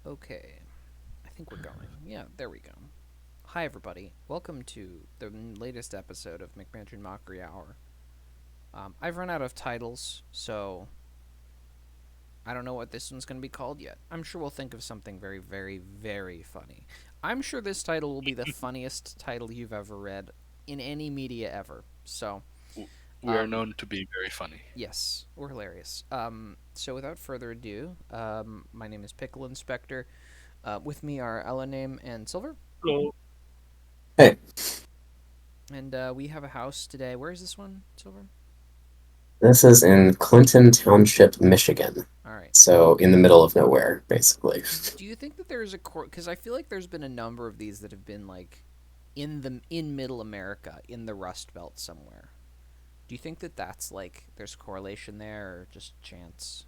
Okay, I think we're going. Yeah, there we go. Hi, everybody. Welcome to the latest episode of McMansion Mockery Hour. I've run out of titles, so I don't know what this one's going to be called yet. I'm sure we'll think of something very, very, very funny. I'm sure this title will be the funniest title you've ever read in any media ever. So, We are um, known to be very funny. yes, we're hilarious. So without further ado, my name is Pickle Inspector. With me are Elaname and Silver. Hello. Hey, And we have a house today. Where is this one, Silver? this is in Clinton Township, Michigan. All right. So in the middle of nowhere, basically. Do you think that there's a because I feel like there's been a number of these that have been like in Middle America in the Rust Belt somewhere. Do you think that that's like there's correlation there or just chance?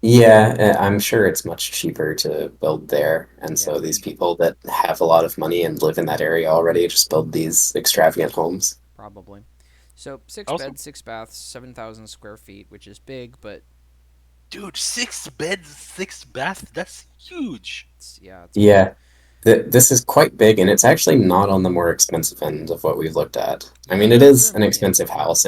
Yeah, I'm sure it's much cheaper to build there. And Yeah, so these people that have a lot of money and live in that area already just build these extravagant homes. probably. So six Also, beds, 6 baths, 7,000 square feet, which is big, but dude, 6 beds, 6 baths. That's huge. it's big. Yeah, this is quite big, and it's actually not on the more expensive end of what we've looked at. I Yeah, mean, it's it under is a an million. expensive house.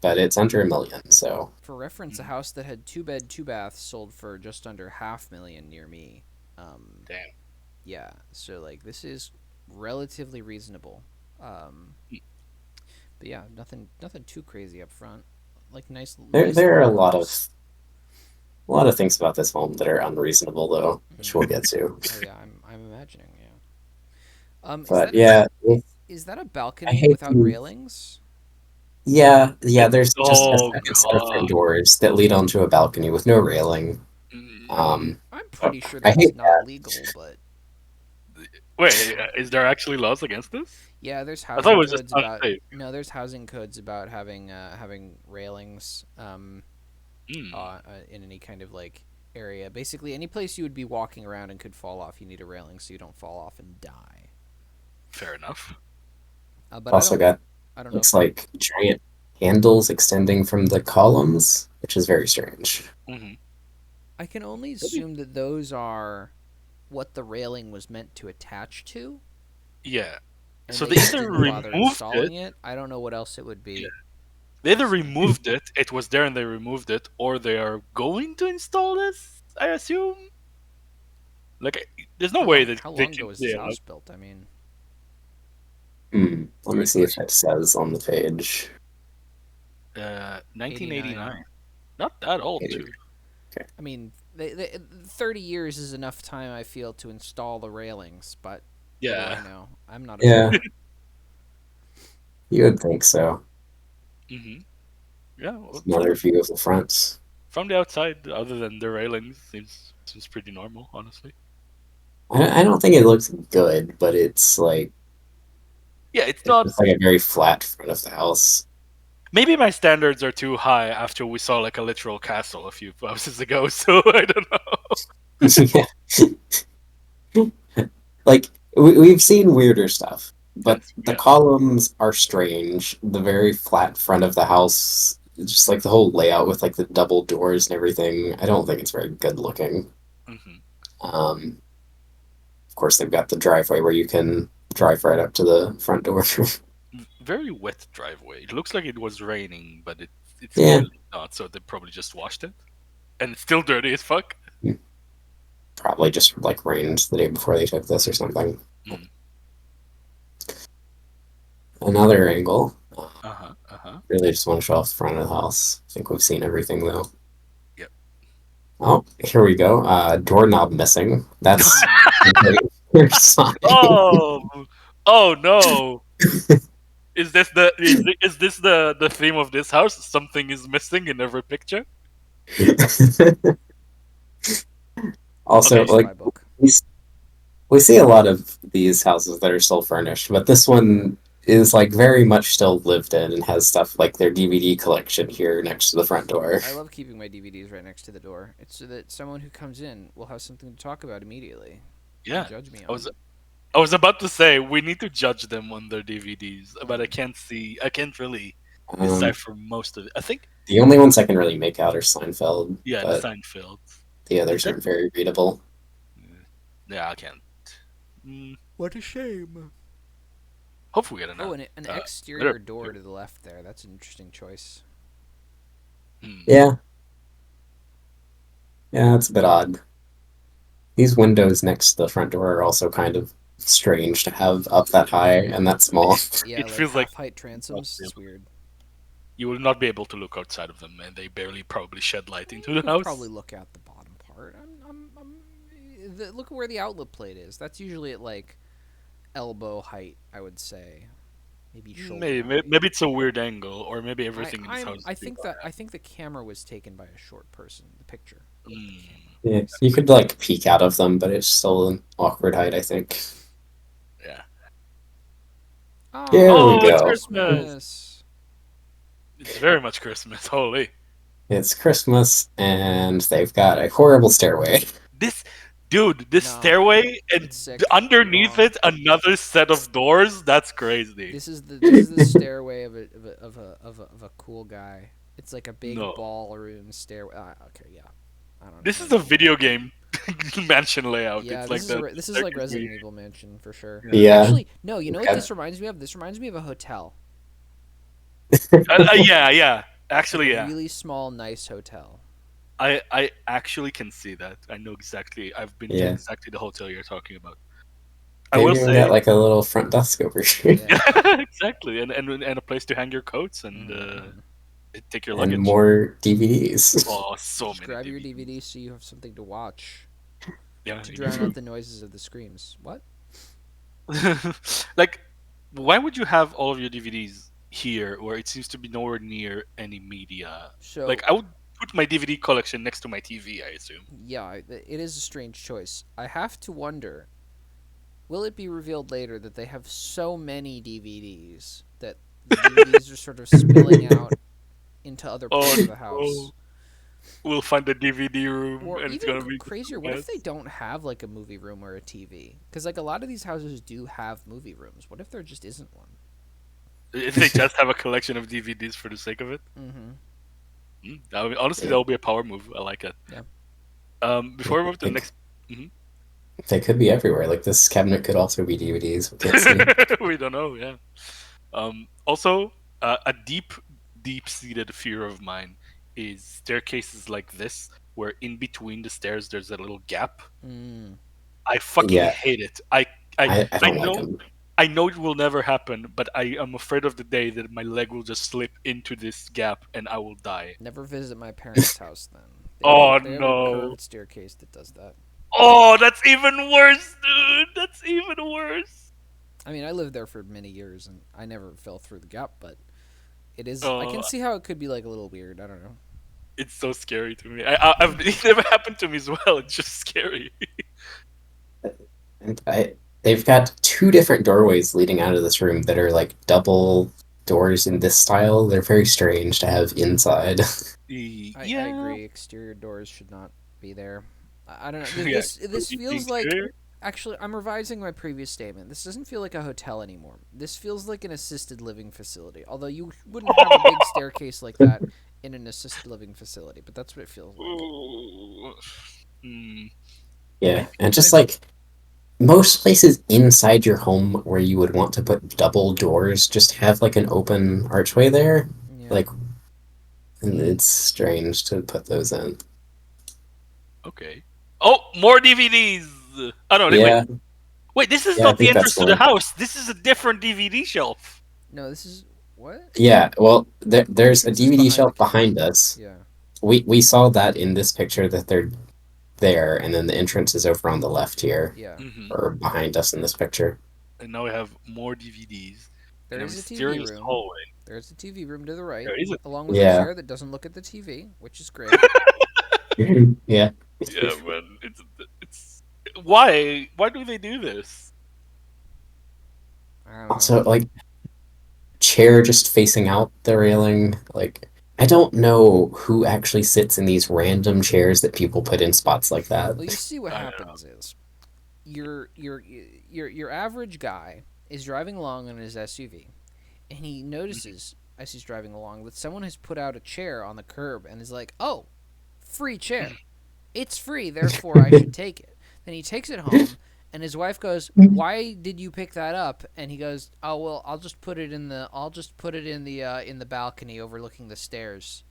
But it's under $1 million, so For reference, a Mm, house that had 2 bed, 2 baths sold for just under 500,000 near me. Um, damn. yeah, so like this is relatively reasonable. Um, Mm, but yeah, nothing too crazy up front. Like there nice there are little a rooms. a lot of things about this home that are unreasonable, though, which Mm. we'll get to. Oh yeah, I'm imagining. Yeah. Is But that yeah, is that a I balcony hate without to. railings? Yeah. it- There's just a oh second set of front god. doors that lead onto a balcony with no railing. Mm, Um, I'm so pretty sure I that's hate not that. legal, but wait, is there actually laws against this? yeah, there's I thought it housing was just codes about unsafe. no, there's housing codes about having railings. Mm, In any kind of like area. Basically, any place you would be walking around and could fall off, you need a railing so you don't fall off and die. fair enough. But Also got I don't know if looks that. like giant handles extending from the columns, which is very strange. Hmm. I can only Maybe. assume that those are what the railing was meant to attach to, Yeah. and So they they just either didn't bother removed it. installing it. I don't know what else it would Yeah. be. They either So removed it. It was there and they removed it, or they are going to install this. I assume. Like, there's no way that how they long ago can. was this Yeah, house built? I mean, Let me great see if question. it says on the page. 89. 1989. Not that old, Okay. too. I mean, 30 years is enough time I feel to install the railings, but what do I Yeah. know? I'm not a Yeah, builder. you would think so. Hmm. Yeah. Well, Another view of the front. from the outside, other than the railings, seems pretty normal, honestly. I don't think it looks good, but Yeah, it's it's not. just like a very flat front of the house. Maybe my standards are too high after we saw like a literal castle a few houses ago, so I don't know. Like we've seen weirder stuff, but That's the yeah. columns are strange. The very flat front of the house, just like the whole layout with like the double doors and everything. I don't think it's very good looking. Hmm. Um, of course, they've got the driveway where you can drive right up to the front door. Very wet driveway. It looks like it was raining, but it's Yeah, clearly not. So they probably just washed it, and it's still dirty as fuck. probably just like rained the day before they took this or something. Mm. Another angle. Uh huh. Uh huh. Really just want to show off the front of the house. I think we've seen everything though. Yep. Oh, here we go. Doorknob missing. That's Mm. a very clear sign. Oh, oh no! Is this the theme of this house? Something is missing in every picture. Also, Okay. Just like by book. we, s- we see a lot of these houses that are still furnished, but this one is like very much still lived in and has stuff like their DVD collection here next to the front door. I love keeping my DVDs right next to the door. It's so that someone who comes in will have something to talk about immediately and Yeah, judge me I was on. I was about to say we need to judge them on their DVDs, but Mm. I can't really Um, decipher most of it. I think the only ones I can really make out are Seinfeld, yeah, the but Seinfeld. the Is others that aren't very readable. Yeah, I can't. Mm, What a shame. hopefully we get Oh, and an better exterior door picture. to the left there. That's an interesting choice. Hmm. Yeah, yeah, it's a bit odd. These windows next to the front door are also kind of strange to have up that high and that small. Yeah, It like feels like half height not transoms. be able- It's weird. you will not be able to look outside of them, and they barely probably shed light into You the could probably house. look out the bottom part. Look at where the outlet plate is. That's usually at like elbow height, I would say. Maybe shoulder height. Maybe it's a weird angle, or maybe I everything in this I'm house is I too think that high. I think the camera was taken by a short person. The picture of the camera. Mm, Yeah, I see. you could like peek out of them, but it's still an awkward height, I think. yeah. Oh, Here we Oh, Merry it's go. Christmas! Christmas! It's very much Christmas. Holy. It's Christmas, and they've got a horrible stairway. This, dude, this No, stairway and it's sick. You're underneath wrong. it another set of doors. That's crazy. This is the stairway of a cool guy. It's like a big No, ballroom stairway. Okay, yeah. I don't this know. is a video game mansion layout. Yeah, It's this like is the this is like staircase Resident we. Evil Mansion for sure. Yeah. Yeah, Actually, no. You know what yeah. this reminds me of? This reminds me of a hotel, Yeah, yeah. like a Actually, yeah. really small, nice hotel. I actually can see that. I know exactly. I've been to Yeah. exactly the hotel you're talking about. I They've will even got say, like a little front desk over here. Yeah. yeah, exactly, and a place to hang your coats and Mm-hmm. take your And luggage. more DVDs. Oh, so Just many grab your DVDs. DVD so you have something to watch Yeah, to in your drown out room. the noises of the screams. What? Like, why would you have all of your DVDs here, where it seems to be nowhere near any media? Like, So I would put my DVD collection next to my TV. I assume. yeah, it is a strange choice. I have to wonder, will it be revealed later that they have so many DVDs that the DVDs are sort of spilling out into other Oh parts of the no! house? We'll find the DVD room, Or and it's even gonna be just crazier, a what if they mess. don't have like a movie room or a TV? Because like a lot of these houses do have movie rooms. What if there just isn't one? If they just have a collection of DVDs for the sake of it. Mm-hmm. Honestly, that Yeah. would be a power move. I like it. Yeah. Before we move to the They, next, Mhm. they could be everywhere. Like this cabinet could also be DVDs. We can't see. We don't know. Yeah. Also, a deep-seated fear of mine is staircases like this, where in between the stairs there's a little gap. Mm. I fucking Yeah, hate it. I, I I don't like know them. I know it will never happen, but I am afraid of the day that my leg will just slip into this gap and I will die. Never visit my parents' house then. Oh They have a no. curved staircase that does that. Oh, that's even worse, dude. That's even worse. I mean, I lived there for many years and I never fell through the gap, but it is. I Oh, can see how it could be like a little weird. I don't know. it's so scary to me. It never happened to me as well. It's just scary. And they've got two different doorways leading out of this room that are like double doors in this style. They're very strange to have inside. I Yeah. agree. Exterior doors should not be there. I don't know. Yeah. This feels like. Interior? Actually, I'm revising my previous statement. This doesn't feel like a hotel anymore. This feels like an assisted living facility. Although you wouldn't have a big staircase like that in an assisted living facility, but that's what it feels like. Ooh. Hmm. Yeah, Maybe. and just Maybe. like most places inside your home where you would want to put double doors just have like an open archway there. Yeah. Like, and it's strange to put those in. Okay. Oh, more DVDs. Oh no! Wait, Yeah, wait. This is yeah, I not the think entrance that's to the more. house. This is a different DVD shelf. No, this is what? Yeah, well, The there's a entrance is DVD behind the shelf cabinet. behind us. Yeah. We saw that in this picture that they're there, and then the entrance is over on the left here, Yeah. Hmm. or behind us in this picture. And now we have more DVDs There in a is a TV mysterious room. hallway. There's a TV room to the right, There is a along with a Yeah, chair that doesn't look at the TV, which is great. yeah. Yeah, man. It's why? Why do they do this? I don't know. Also, like chair just facing out the railing. Like, I don't know who actually sits in these random chairs that people put in spots like that. Well, you see what I don't happens is your average guy is driving along in his SUV, and he know. notices as he's driving along that someone has put out a chair on the curb and is like, "Oh, free chair. It's free, therefore I should take it." And he takes it home, and his wife goes, "Why did you pick that up?" And he goes, "Oh well, I'll just put it in the balcony overlooking the stairs."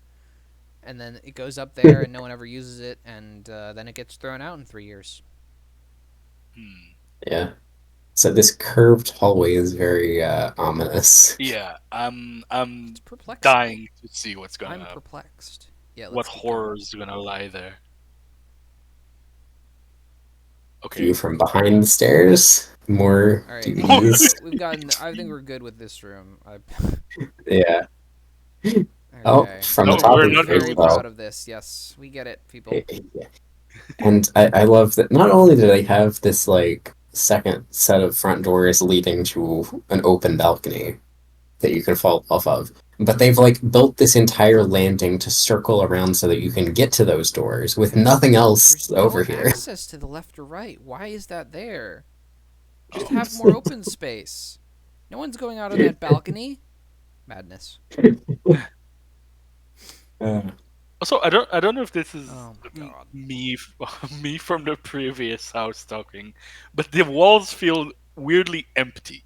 And then it goes up there, and no one ever uses it, and then it gets thrown out in 3 years. Hmm. Yeah. So this curved hallway is very ominous. Yeah, I'm It's perplexing. dying to see I'm perplexed. Yeah, what let's keep going. horrors are gonna lie there. View Okay. from behind the stairs. More All right, DVDs. we've gotten. I think we're good with this room. Yeah. Oh, Okay. from the No, top we're of the I'm not stairs good very with as this. proud well. of this. Yes, we get it, people. And I love that not only do they have this like second set of front doors leading to an open balcony that you can fall off of, but they've like built this entire landing to circle around so that you can get to those doors with nothing There's else no over here. access to the left or right. Why is that there? Just have more open space. No one's going out on that balcony. Madness. Uh, Also, I don't know if this is Oh my god. me me from the previous house talking, but the walls feel weirdly empty.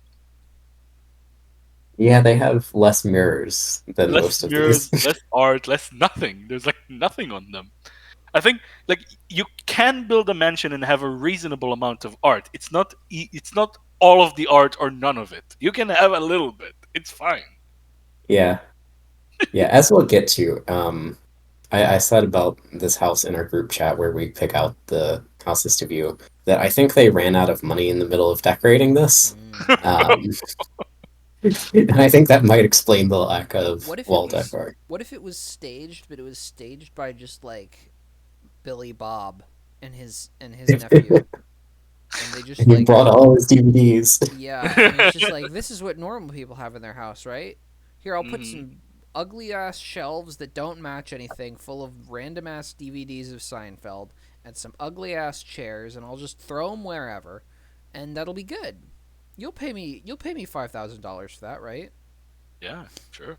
yeah, they have less mirrors than Less most of these. mirrors, less art, less nothing. There's like nothing on them. I think like you can build a mansion and have a reasonable amount of art. It's not all of the art or none of it. You can have a little bit. It's fine. Yeah, yeah. As we'll get to, I said about this house in our group chat where we pick out the houses to view that I think they ran out of money in the middle of decorating this. Um, and I think that might explain the lack of What if it wall was decor. what if it was staged, but it was staged by just like Billy Bob and his nephew. And they just And he like brought all his DVDs. yeah, and it's just like this is what normal people have in their house, right? Here, I'll put Mhm. some ugly ass shelves that don't match anything, full of random ass DVDs of Seinfeld, and some ugly ass chairs, and I'll just throw them wherever, and that'll be good. You'll pay me $5,000 for that, right? Yeah, sure.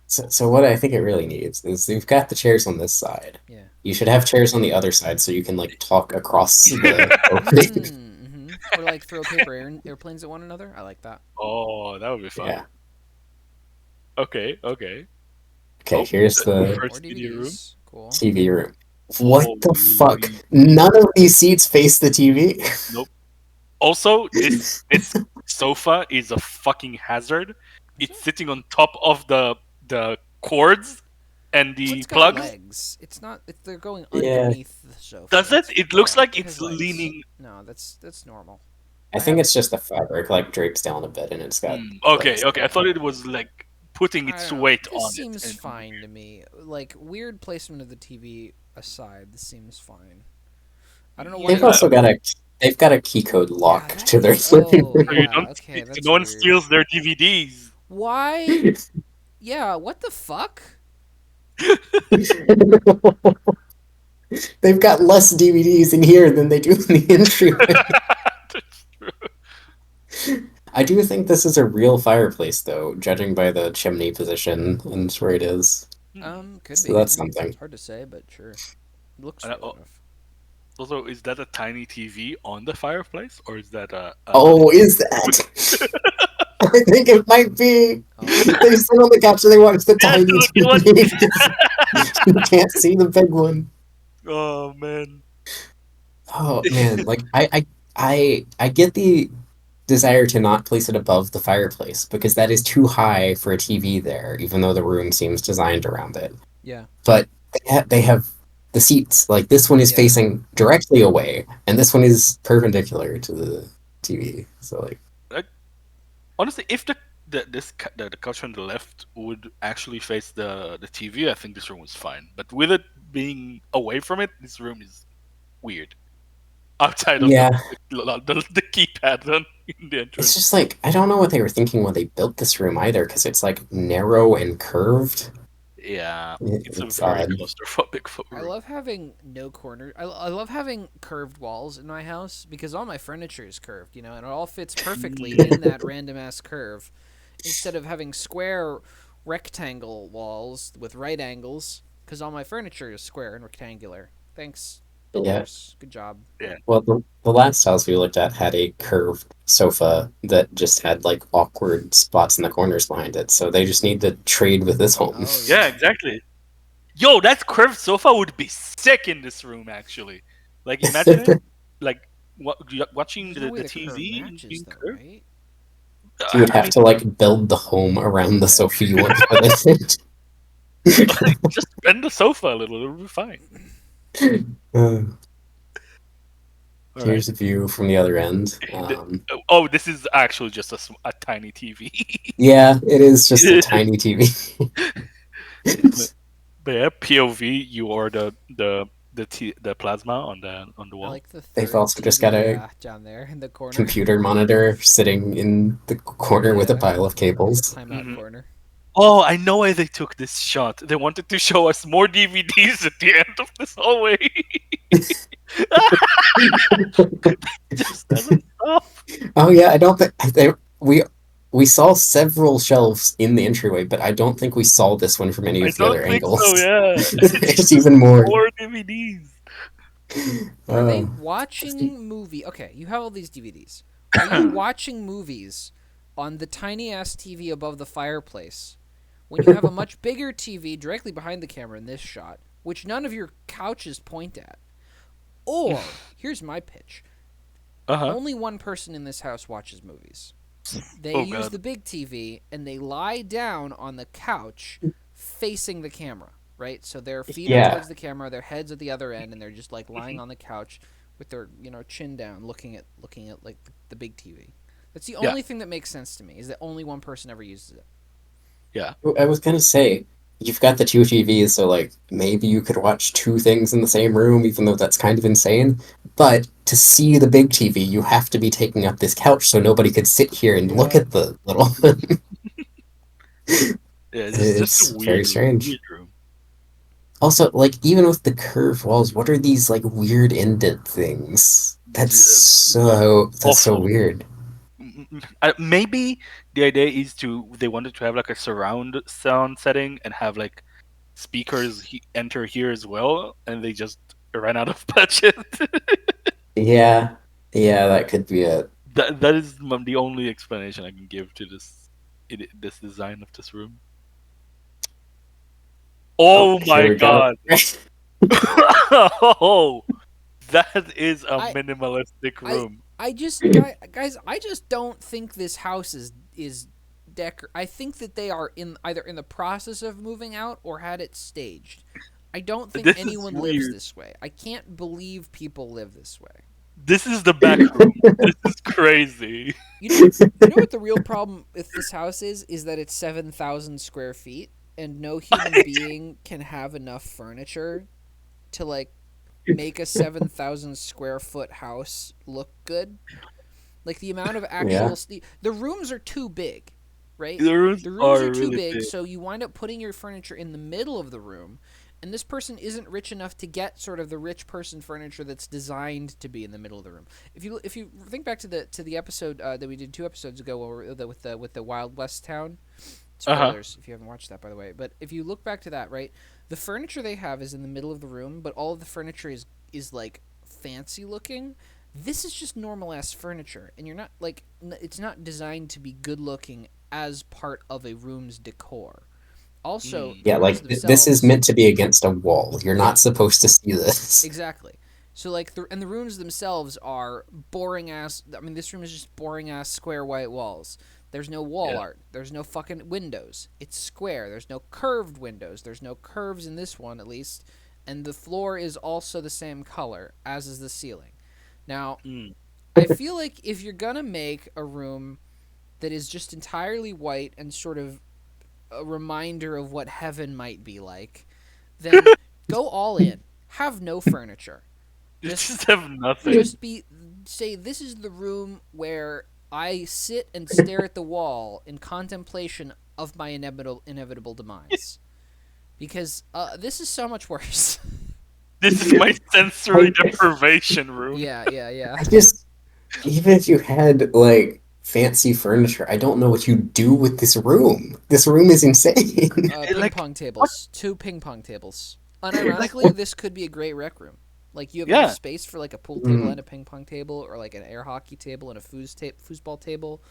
So what I think it really needs is you've got the chairs on this side. Yeah. You should have chairs on the other side so you can like talk across the opening. Or like throw paper airplanes at one another. I like that. Oh, that would be fun. Yeah. Okay, okay. Okay, Oh, here's the the More first media room. DVDs. Cool. TV room. What the fuck? Holy None of these seats face the TV. nope. Also, this sofa is a fucking hazard. Is It's it? sitting on top of the cords and Well, the it's got plugs. legs. It's not. They're going Yeah, underneath the sofa. Does it? It looks Yeah, like it it's has legs. leaning. No, that's normal. I I think have. it's just the fabric like drapes down a bit and it's got Okay, legs. okay. I thought it was like putting I its don't know. weight This on it. seems And fine to me. Like weird placement of the TV aside, this seems fine. I don't know why They've you. yeah, also got a key code Yeah, lock that to their is. living Oh room. so you yeah. don't. Okay, So that's no one weird. steals their DVDs. Why? Yeah. What the fuck? They've got less DVDs in here than they do in the entryway. That's true. I do think this is a real fireplace, though, judging by the chimney position and where it is. Could So be. that's something. Hard to say, but sure. Looks And real enough. also, is that a tiny TV on the fireplace, or is that a Oh, is that? I think it might be. Oh They sit on the couch and they watch the yes, tiny look at what. TV. You can't see the big one. Oh man. Oh man, like I get the desire to not place it above the fireplace because that is too high for a TV there, even though the room seems designed around it. yeah. But they have the seats. Like this one is Yeah. facing directly away, and this one is perpendicular to the TV. So like, Like, honestly, if the couch on the left would actually face the TV, I think this room was fine. But with it being away from it, this room is weird. Outside of yeah, the keypad in the it's entrance. just like I don't know what they were thinking when they built this room either, because it's like narrow and curved. Yeah, it's a It's very odd. claustrophobic I room. love having no corner. I love having curved walls in my house because all my furniture is curved, and it all fits perfectly in that random ass curve. Instead of having square rectangle walls with right angles, because all my furniture is square and rectangular. Thanks. Yeah. builders. Good job. Yeah. Well, the last house we looked at had a curved sofa that just had like awkward spots in the corners behind it. So they just need to trade with this home. Oh Yeah, yeah. exactly. Yo, that curved sofa would be sick in this room, actually. Like, imagine it, like watching There's no way the to curve TV and matches being though, curved. right? You would I have mean, to like build the home around the Yeah. sofa you want to put in just bend the sofa a little; it'll be fine. it. All right. Here's a view from the other end. Oh, this is actually just a tiny TV. Yeah, it is just a tiny TV. but, but yeah, POV, you are the plasma on the I wall. like the They've third also just got TV a down there in the corner. computer monitor sitting in the corner with a Yeah, pile of the cables. timeout Hmm. corner. Oh, I know why they took this shot. They wanted to show us more DVDs at the end of this hallway. Just doesn't stop. Oh yeah, I don't think we saw several shelves in the entryway, but I don't think we saw this one from any I of the don't other think so. angles. Yeah, it's There's just even more. more DVDs. Are they Uh, watching movie? Okay, you have all these DVDs. Are you watching movies on the tiny ass TV above the fireplace when you have a much bigger TV directly behind the camera in this shot, which none of your couches point at? Or here's my pitch: Uh huh. only one person in this house watches movies. They Oh use god. the big TV and they lie down on the couch facing the camera, right? So their feet are yeah, towards the camera, their heads at the other end, and they're just like lying on the couch with their chin down, looking at like the big TV. That's the Yeah. only thing that makes sense to me is that only one person ever uses it. Yeah. I was gonna say you've got the two TVs, so like maybe you could watch two things in the same room, even though that's kind of insane. But to see the big TV, you have to be taking up this couch, so nobody could sit here and look Yeah. at the little. Yeah. It's just a It's very strange. weird room. Also, like even with the curved walls, what are these like weird indent things? That's so Awful. weird. Maybe the idea is they wanted to have like a surround sound setting and have like speakers enter here as well, and they just ran out of budget. Yeah, yeah, that could be it. That is the only explanation I can give to this design of this room. Oh, Oh here my we go. god! Oh, that is a I minimalistic I room. I just guys, I just don't think this house is I think that they are either in the process of moving out or had it staged. I don't think This is anyone lives weird. this way. I can't believe people live this way. This is the back room. This is crazy. You know what the real problem with this house is that it's 7,000 square feet and no human being can have enough furniture to like make a 7,000 square foot house look good. Like the amount of Yeah, actual the rooms are too big, right? The rooms The rooms are are too really big, big. so you wind up putting your furniture in the middle of the room, and this person isn't rich enough to get sort of the rich person furniture that's designed to be in the middle of the room. If you think back to the episode that we did 2 episodes ago with the Wild West town. Uh huh. Spoilers if you haven't watched that, by the way. But if you look back to that, right, the furniture they have is in the middle of the room, but all of the furniture is like fancy looking. This is just normal ass furniture, and you're not like it's not designed to be good looking as part of a room's decor. Also, Mm. the yeah, rooms like this is themselves, meant to be against a wall. You're yeah, not supposed to see this. exactly. So like the rooms themselves are boring ass. I mean, this room is just boring ass square white walls. There's no wall Yeah. art. There's no fucking windows. It's square. There's no curved windows. There's no curves in this one at least. And the floor is also the same color as is the ceiling. Now, Mm. I feel like if you're gonna make a room that is just entirely white and sort of a reminder of what heaven might be like, then go all in. Have no furniture. Just Just have nothing. just be say this is the room where I sit and stare at the wall in contemplation of my inevitable demise. Because this is so much worse. This is my sensory deprivation room. yeah. I just, even if you had like fancy furniture, I don't know what you do with this room. This room is insane. Ping Like pong what? tables. 2 ping pong tables. Like Unironically, what? this could be a great rec room. Like you have enough Yeah, space for like a pool table Mm. and a ping pong table, or like an air hockey table and a foosball table,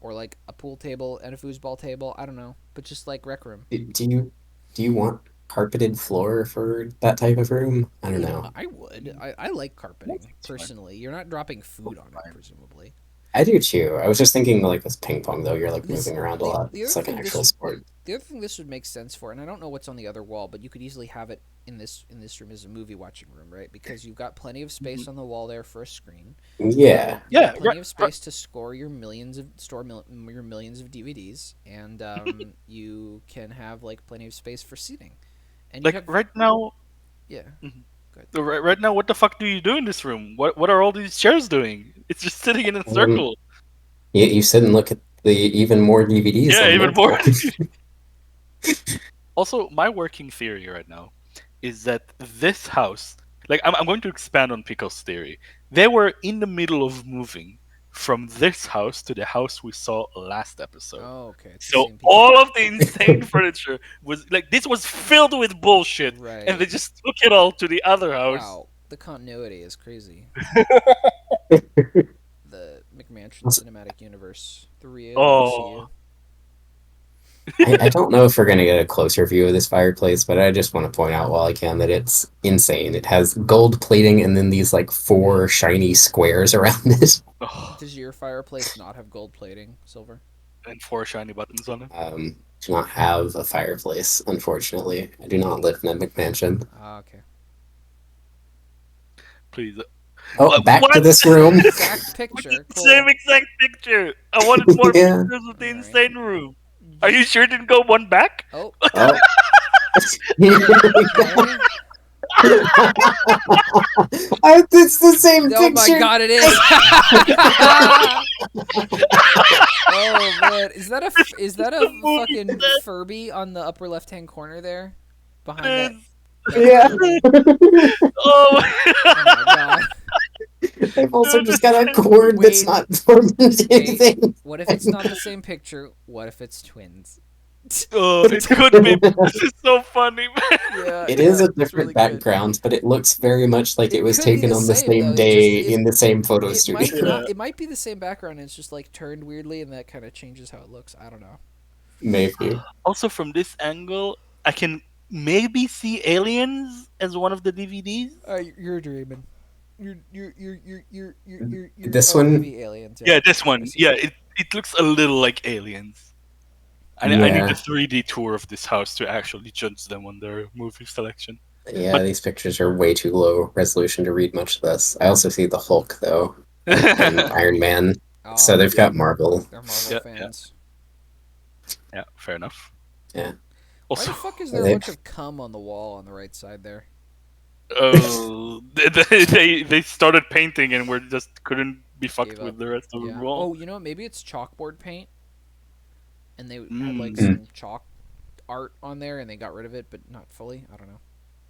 or like a pool table and a foosball table. I don't know, but just like rec room. Do you want carpeted floor for that type of room? I don't know. I would. I like carpeting it's fine. personally. You're not dropping food Totally on it, fine. presumably. I do too. I was just thinking like with ping pong though, you're like This moving around a the lot. the It's other like an thing actual sport. the other thing this would make sense for, and I don't know what's on the other wall, but you could easily have it in this room as a movie watching room, right? Because you've got plenty of Mhm. space on the wall there for a screen. Yeah. You've Yeah, got right, plenty of right. space to score your your millions of DVDs, and you can have like plenty of space for seating, and you Like have right now. yeah. Mhm. Good. So right now, what the fuck do you do in this room? What are all these chairs doing? It's just sitting in a Um, circle. you sit and look at the even more DVDs Yeah, on even there. more. Also, my working theory right now is that this house, like, I'm going to expand on Pico's theory. They were in the middle of moving from this house to the house we saw last episode. Oh, okay. It's the So same people. all of the insane furniture was like this was filled with bullshit, and they Right. just took it all to the other house. Wow. The continuity is crazy. The McMansion Also, cinematic universe, the real Oh, MCU. I don't know if we're gonna get a closer view of this fireplace, but I just want to point out while I can that it's insane. It has gold plating and then these like four shiny squares around it. oh, Does your fireplace not have gold plating, Silver? and four shiny buttons on it. Do not have a fireplace, unfortunately. I do not live in a McMansion. Ah, okay. Please. Oh, back to What? this Same room. exact With the picture. same Cool. exact picture. I wanted more Yeah. pictures of the All right. insane room. Are you sure it didn't go one back? Oh, Oh. Here we go. okay. It's the same Oh my picture. god, it is. Oh man, is that The a movie fucking set Furby on the upper left hand corner there, behind is. that Yeah. Furby? Oh, Oh my god. I've also dude, just this got a is cord that's Wait, not formed into wait. anything. What if it's not the same picture? What if it's twins? it could be. This is so funny, man. Yeah, It is yeah, a it's really different good. background, but it looks very much like it It was could be taken the on the same though. same It's just day in the same photo it studio. might Yeah. not. It might be the same background. And it's just like turned weirdly, and that kind of changes how it looks. I don't know. Maybe. Also, from this angle, I can maybe see aliens as one of the DVDs. You're dreaming. You're. This Oh, one, maybe aliens. Yeah, Yeah, this I one. see. Yeah, it looks a little like aliens. I need a yeah. 3D tour of this house to actually judge them on their movie selection. Yeah, But these pictures are way too low resolution to read much of this. I also see the Hulk, though, and yeah, Iron Man. So Oh, they've got Marvel. they're Marvel yeah, fans. yeah. Fair enough. Yeah. Why Also, the fuck is there a They, bunch of cum on the wall on the right side there? they started painting and were just couldn't be Just gave fucked up. with the rest of the Yeah. wall. Oh, you know what? Maybe it's chalkboard paint, and they had like Mm. mm, some chalk art on there, and they got rid of it, but not fully. I don't know.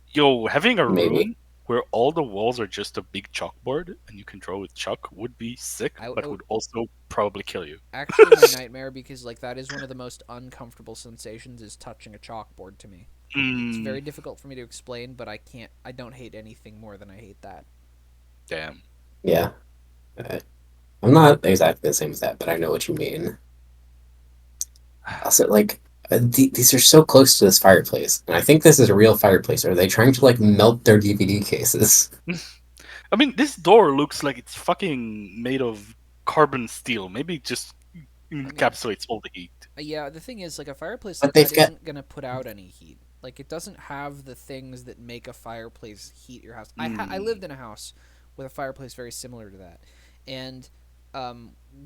Yo, having a maybe. room where all the walls are just a big chalkboard and you can draw with chalk would be sick, I but oh, would also probably kill you. actually my nightmare because like that is one of the most uncomfortable sensations is touching a chalkboard to me. It's Mm, very difficult for me to explain, but I can't. I don't hate anything more than I hate that. damn. Yeah. Uh, I'm not exactly the same as that, but I know what you mean. Also, like, these are so close to this fireplace, and I think this is a real fireplace. Are they trying to, like, melt their DVD cases? I mean, this door looks like it's fucking made of carbon steel. Maybe it just I mean, encapsulates all the heat. yeah. The thing is, like a fireplace But like they've that got. isn't gonna put out any heat. Like it doesn't have the things that make a fireplace heat your house. I Mm. lived in a house with a fireplace very similar to that, and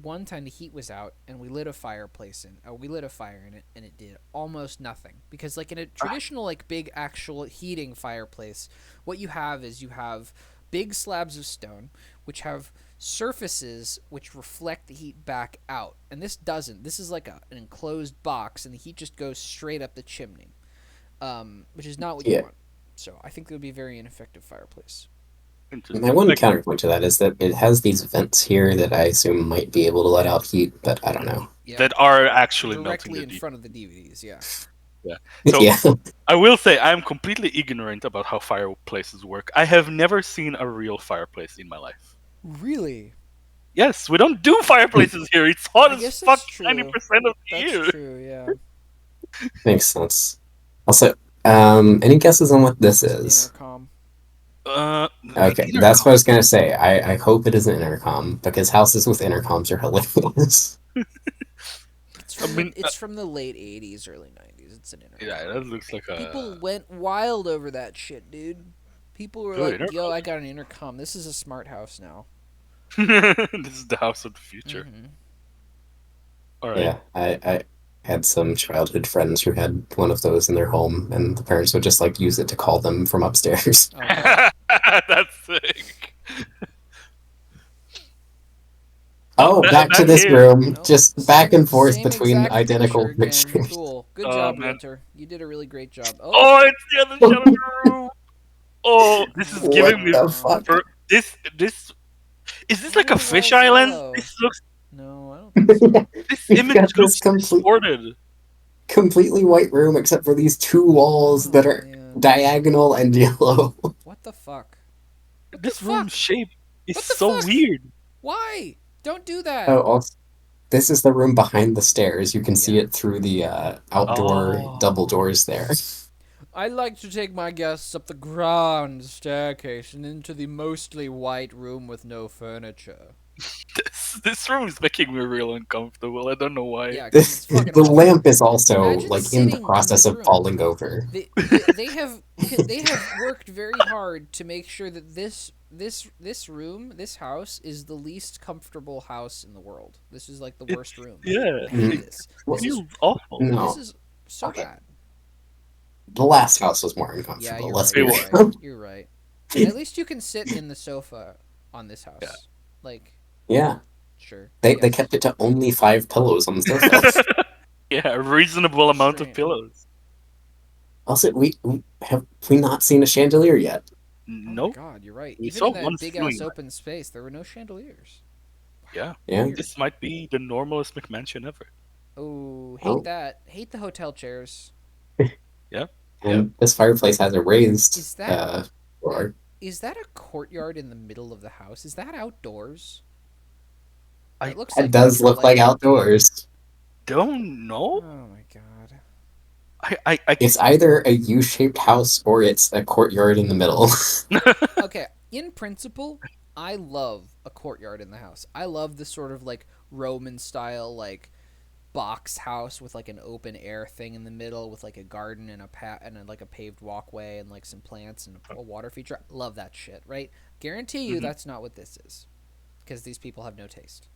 one time the heat was out and we lit a fireplace in. We lit a fire in it and it did almost nothing because like in a traditional like big actual heating fireplace, what you have is you have big slabs of stone which have surfaces which reflect the heat back out, and this doesn't. This is like an enclosed box, and the heat just goes straight up the chimney, which is not what you Yeah. want. So I think it would be a very ineffective fireplace. My Interesting. one Like, counterpoint to that is that it has these vents here that I assume might be able to let out heat, but I don't know. Yeah, that are actually melting directly the in heat. front of the DVDs. Yeah. So Yeah. I will say I am completely ignorant about how fireplaces work. I have never seen a real fireplace in my life. Really? Yes, we don't do fireplaces here. It's hot I as guess fuck that's 90% true. of the That's year. true, yeah. Makes sense. Also, any guesses on what this It's an is? intercom. The Okay, that's what I intercom. was gonna say. I hope it is an intercom because houses with intercoms are hilarious. It's I from the mean, it's from the late 80s, early 90s. It's an yeah, intercom. that looks like People a went wild over that shit, dude. People were good like, "Yo, intercom. I got an intercom. This is a smart house now." This is the house of the future. Mhm. All right. Yeah, I had some childhood friends who had one of those in their home, and the parents would just like use it to call them from upstairs. Oh god. That's sick. Oh, Oh, back to back this here. room, Nope. just back Same and forth same between exact picture identical again. pictures. Cool. Good Oh job, man. realtor. You did a really great job. Oh, Oh, it's the other side of the room. Oh, this is What giving me. the no. fuck? This is this Why like are a the fish walls island? yellow? This looks. No, I don't think so. This You've image got this looks distorted. completely white room except for these two walls Oh that are man. diagonal and yellow. What the fuck? What the This room fuck? shape is What the so fuck? weird. Why? Don't do that. Oh, also, this is the room behind the stairs. You can see Yeah. it through the outdoor double Oh, doors there. I like to take my guests up the grand staircase and into the mostly white room with no furniture. this room is making me real uncomfortable. I don't know why. Yeah, because it's fucking The awful. lamp is also Imagine like in the sitting in process this of room. falling over. They have worked very hard to make sure that this room, this house, is the least comfortable house in the world. This is like the It worst room. yeah, I hate it this. Well, feels awful. This no, is so okay. bad. The last house was more Yeah, uncomfortable. you're Let's right. be It You're was. right. real. You're right. At least you can sit in the sofa on this Yeah. house. Like, Yeah, sure, I they guess. kept it to only 5 pillows on the sofa. Yeah, a reasonable amount of Strange. pillows. Also, we have we not seen a chandelier yet. Oh my Nope. god, you're right. We Even saw in one that big ass ceiling. open space, there were no chandeliers. Yeah. Yeah. Weird. This might be the normalest McMansion ever. Oh, hate Oh, that. Hate the hotel chairs. Yeah. Yeah. and this fireplace has a raised Is that floor. is that a courtyard in the middle of the house? Is that outdoors? I That looks It like does look like outdoors. don't know. Oh my god. I It's either a U-shaped house or it's a courtyard in the middle. Okay, in principle, I love a courtyard in the house. I love this sort of like Roman style like box house with like an open air thing in the middle with like a garden and like a paved walkway and like some plants and a water feature. Love that shit, right? Guarantee you Mhm. that's not what this is because these people have no taste.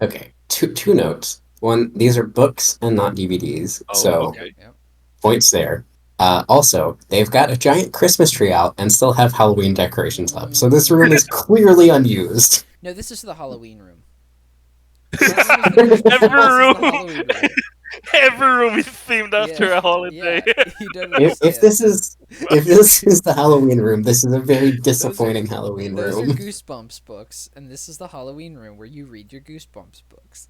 Okay, two notes. One, these are books and not DVDs, Oh, so Yep, okay. yep. points there. Also, they've got a giant Christmas tree out and still have Halloween decorations up. So this room is clearly unused. No, this is the Halloween room. That room is the Christmas room. Every This is the room, Halloween room. every room is themed Yeah, after a holiday. yeah. You don't If understand. this is the Halloween room, this is a very Those are disappointing Halloween those are room. Goosebumps books, and this is the Halloween room where you read your Goosebumps books.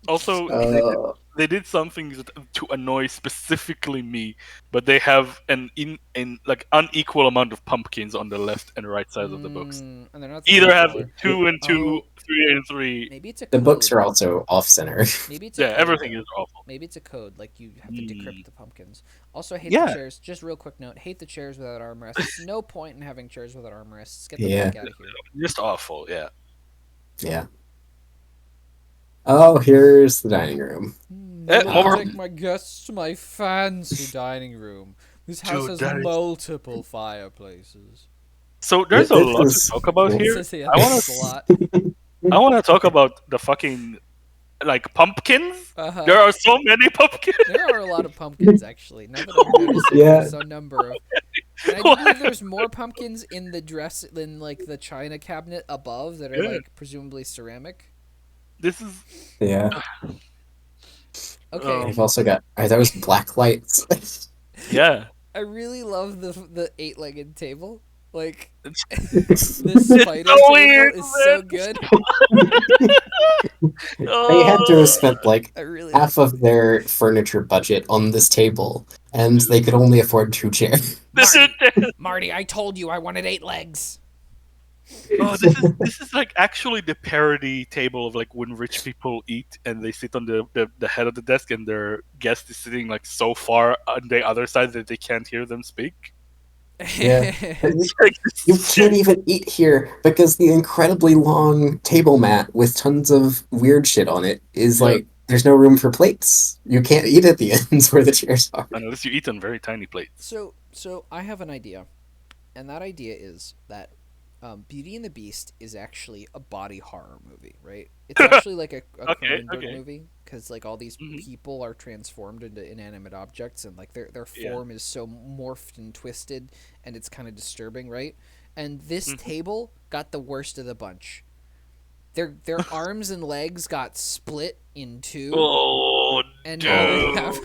Also, Uh, they did something to annoy specifically me, but they have an in like unequal amount of pumpkins on the left and right sides of the books. And they're not the Either same have color. 2 and 2, Oh, 3 and 3. maybe it's a the books code. are also off-center. Maybe it's a Yeah, code everything is though. awful. Maybe it's a code. Like you have to decrypt Mm. the pumpkins. Also, hate the Yeah, chairs. Just real quick note: hate the chairs without armrests. No point in having chairs without armrests. Get the Yeah, fuck out of here. just awful. Yeah. yeah. Oh, here's the dining room. I'd like to More. take my guests to my fancy dining room. This house Dude, has that is. multiple fireplaces. So there's a This lot to is talk about This here. is yeah, I this wanna is a lot. I wanna talk about the fucking like pumpkins. Uh-huh. There are so many pumpkins. There are a lot of pumpkins actually. Now that I'm noticing, Yeah. there's a number of, and I do believe there's more pumpkins in the dress than like the china cabinet above that are Yeah. like presumably ceramic. This is Yeah. Okay, They've also got are those black lights? yeah. I really love the eight-legged table. Like It's, this it's spider so table weird, is man. so good. They had to have Oh, spent like I really half like it. of their furniture budget on this table, and they could only afford 2 chairs. Marty, Marty, I told you I wanted 8 legs. oh, this is like actually the parody table of like when rich people eat and they sit on the head of the desk and their guest is sitting like so far on the other side that they can't hear them speak. Yeah. It's like You this can't even eat here because the incredibly long table mat with tons of weird shit on it is yeah, like there's no room for plates. You can't eat at the ends where the chairs are. unless you eat on very tiny plates. so I have an idea, and that idea is that Beauty and the Beast is actually a body horror movie, right? It's actually like a Okay, Cronenberg okay. movie because like all these Hmm. people are transformed into inanimate objects, and like their Yeah. form is so morphed and twisted, and it's kind of disturbing, right? And this Mhm. table got the worst of the bunch. Their arms and legs got split in two, Oh, and now they dude. have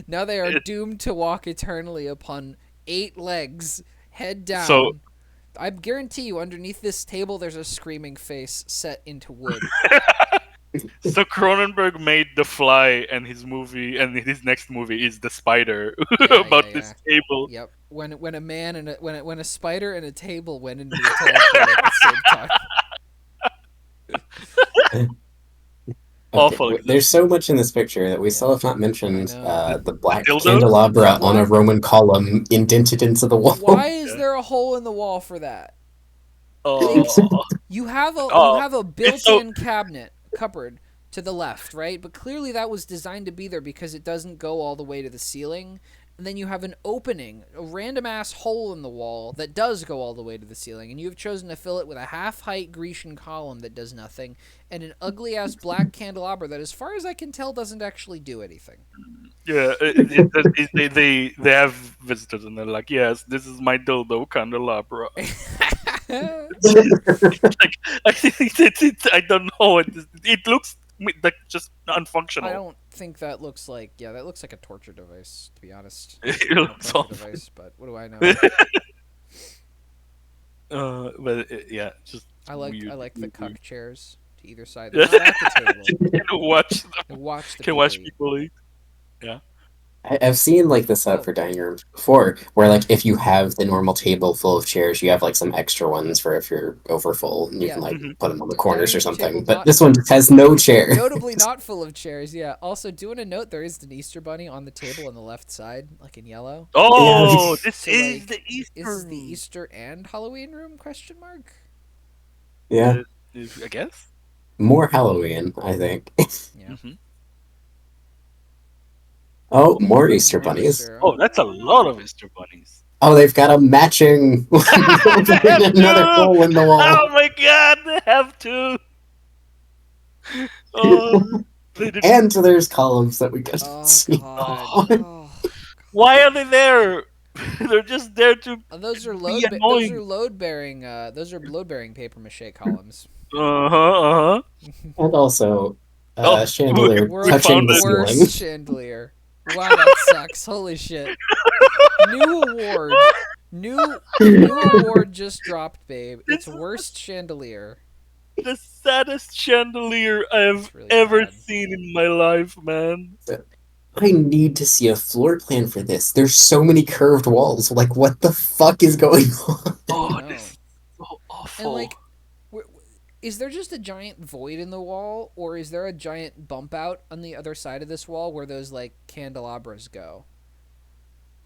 now they are It- doomed to walk eternally upon 8 legs, head so down. I guarantee you, underneath this table, there's a screaming face set into wood. so Cronenberg made The Fly, and his movie and his next movie is The Spider Yeah, yeah, about this yeah. table. Yep. When a man and when a spider and a table went into the toilet at the same time. Okay, Awful there's example. so much in this picture that we Yeah, still have not I mentioned know. the black Dildos? The candelabra on a black. Roman column indented into the Why wall. is Yeah. there a hole in the wall for that? Like Oh, you oh, have a it's so. built-in cabinet cupboard to the left, right? But clearly that was designed to be there because it doesn't go all the way to the ceiling. And then you have an opening, a random ass hole in the wall that does go all the way to the ceiling, and you have chosen to fill it with a half-height Grecian column that does nothing, and an ugly ass black candelabra that, as far as I can tell, doesn't actually do anything. Yeah, they have visitors and they're like, yes, this is my dildo candelabra. Like I think I don't know. It looks like just I unfunctional. don't think that looks like that looks like a torture device, to be honest. It Not a looks pleasure awful. device, but what do I know? But yeah, just I weird, like the weird, weird. cuck chairs to either side. They're not at the table. Can watch They them. watch the Can people watch eat. people eat. Yeah. I've seen like the setup Oh, for dining rooms before, where like if you have the normal table full of chairs, you have like some extra ones for if you're over full, and you can yeah. like Hmm. put them on the Dining corners or room table something. But not this one just has no chair. notably not full of chairs. Yeah. Also, do you want to note there is an Easter bunny on the table on the left side, like in yellow? Yeah, Oh, this So is the like, Easter is this the room. Easter and Halloween room? Question mark. yeah, I guess. more Halloween, I think. Yeah. Hmm. Oh, more Easter More bunnies. Easter. Oh, that's a lot of Oh. Easter bunnies. Oh, they've got a matching They have another to. hole in the wall. Oh my god, they have to. Oh, they didn't. And there's columns that we can Oh see. God. Oh, Oh. why are they there? They're just there to be Those are annoying. load bearing paper mache columns. Uh huh. Uh huh. And also, Oh, chandelier we World's found touching the it. ceiling. worst chandelier. Wow, that sucks. Holy shit. New award. New award just dropped, babe. This It's is worst chandelier. the saddest chandelier I've It's really ever bad. seen in my life, man. I need to see a floor plan for this. There's so many curved walls. Like, what the fuck is going on? I Oh, this know. is so And awful. like, is there just a giant void in the wall, or is there a giant bump out on the other side of this wall where those like candelabras go?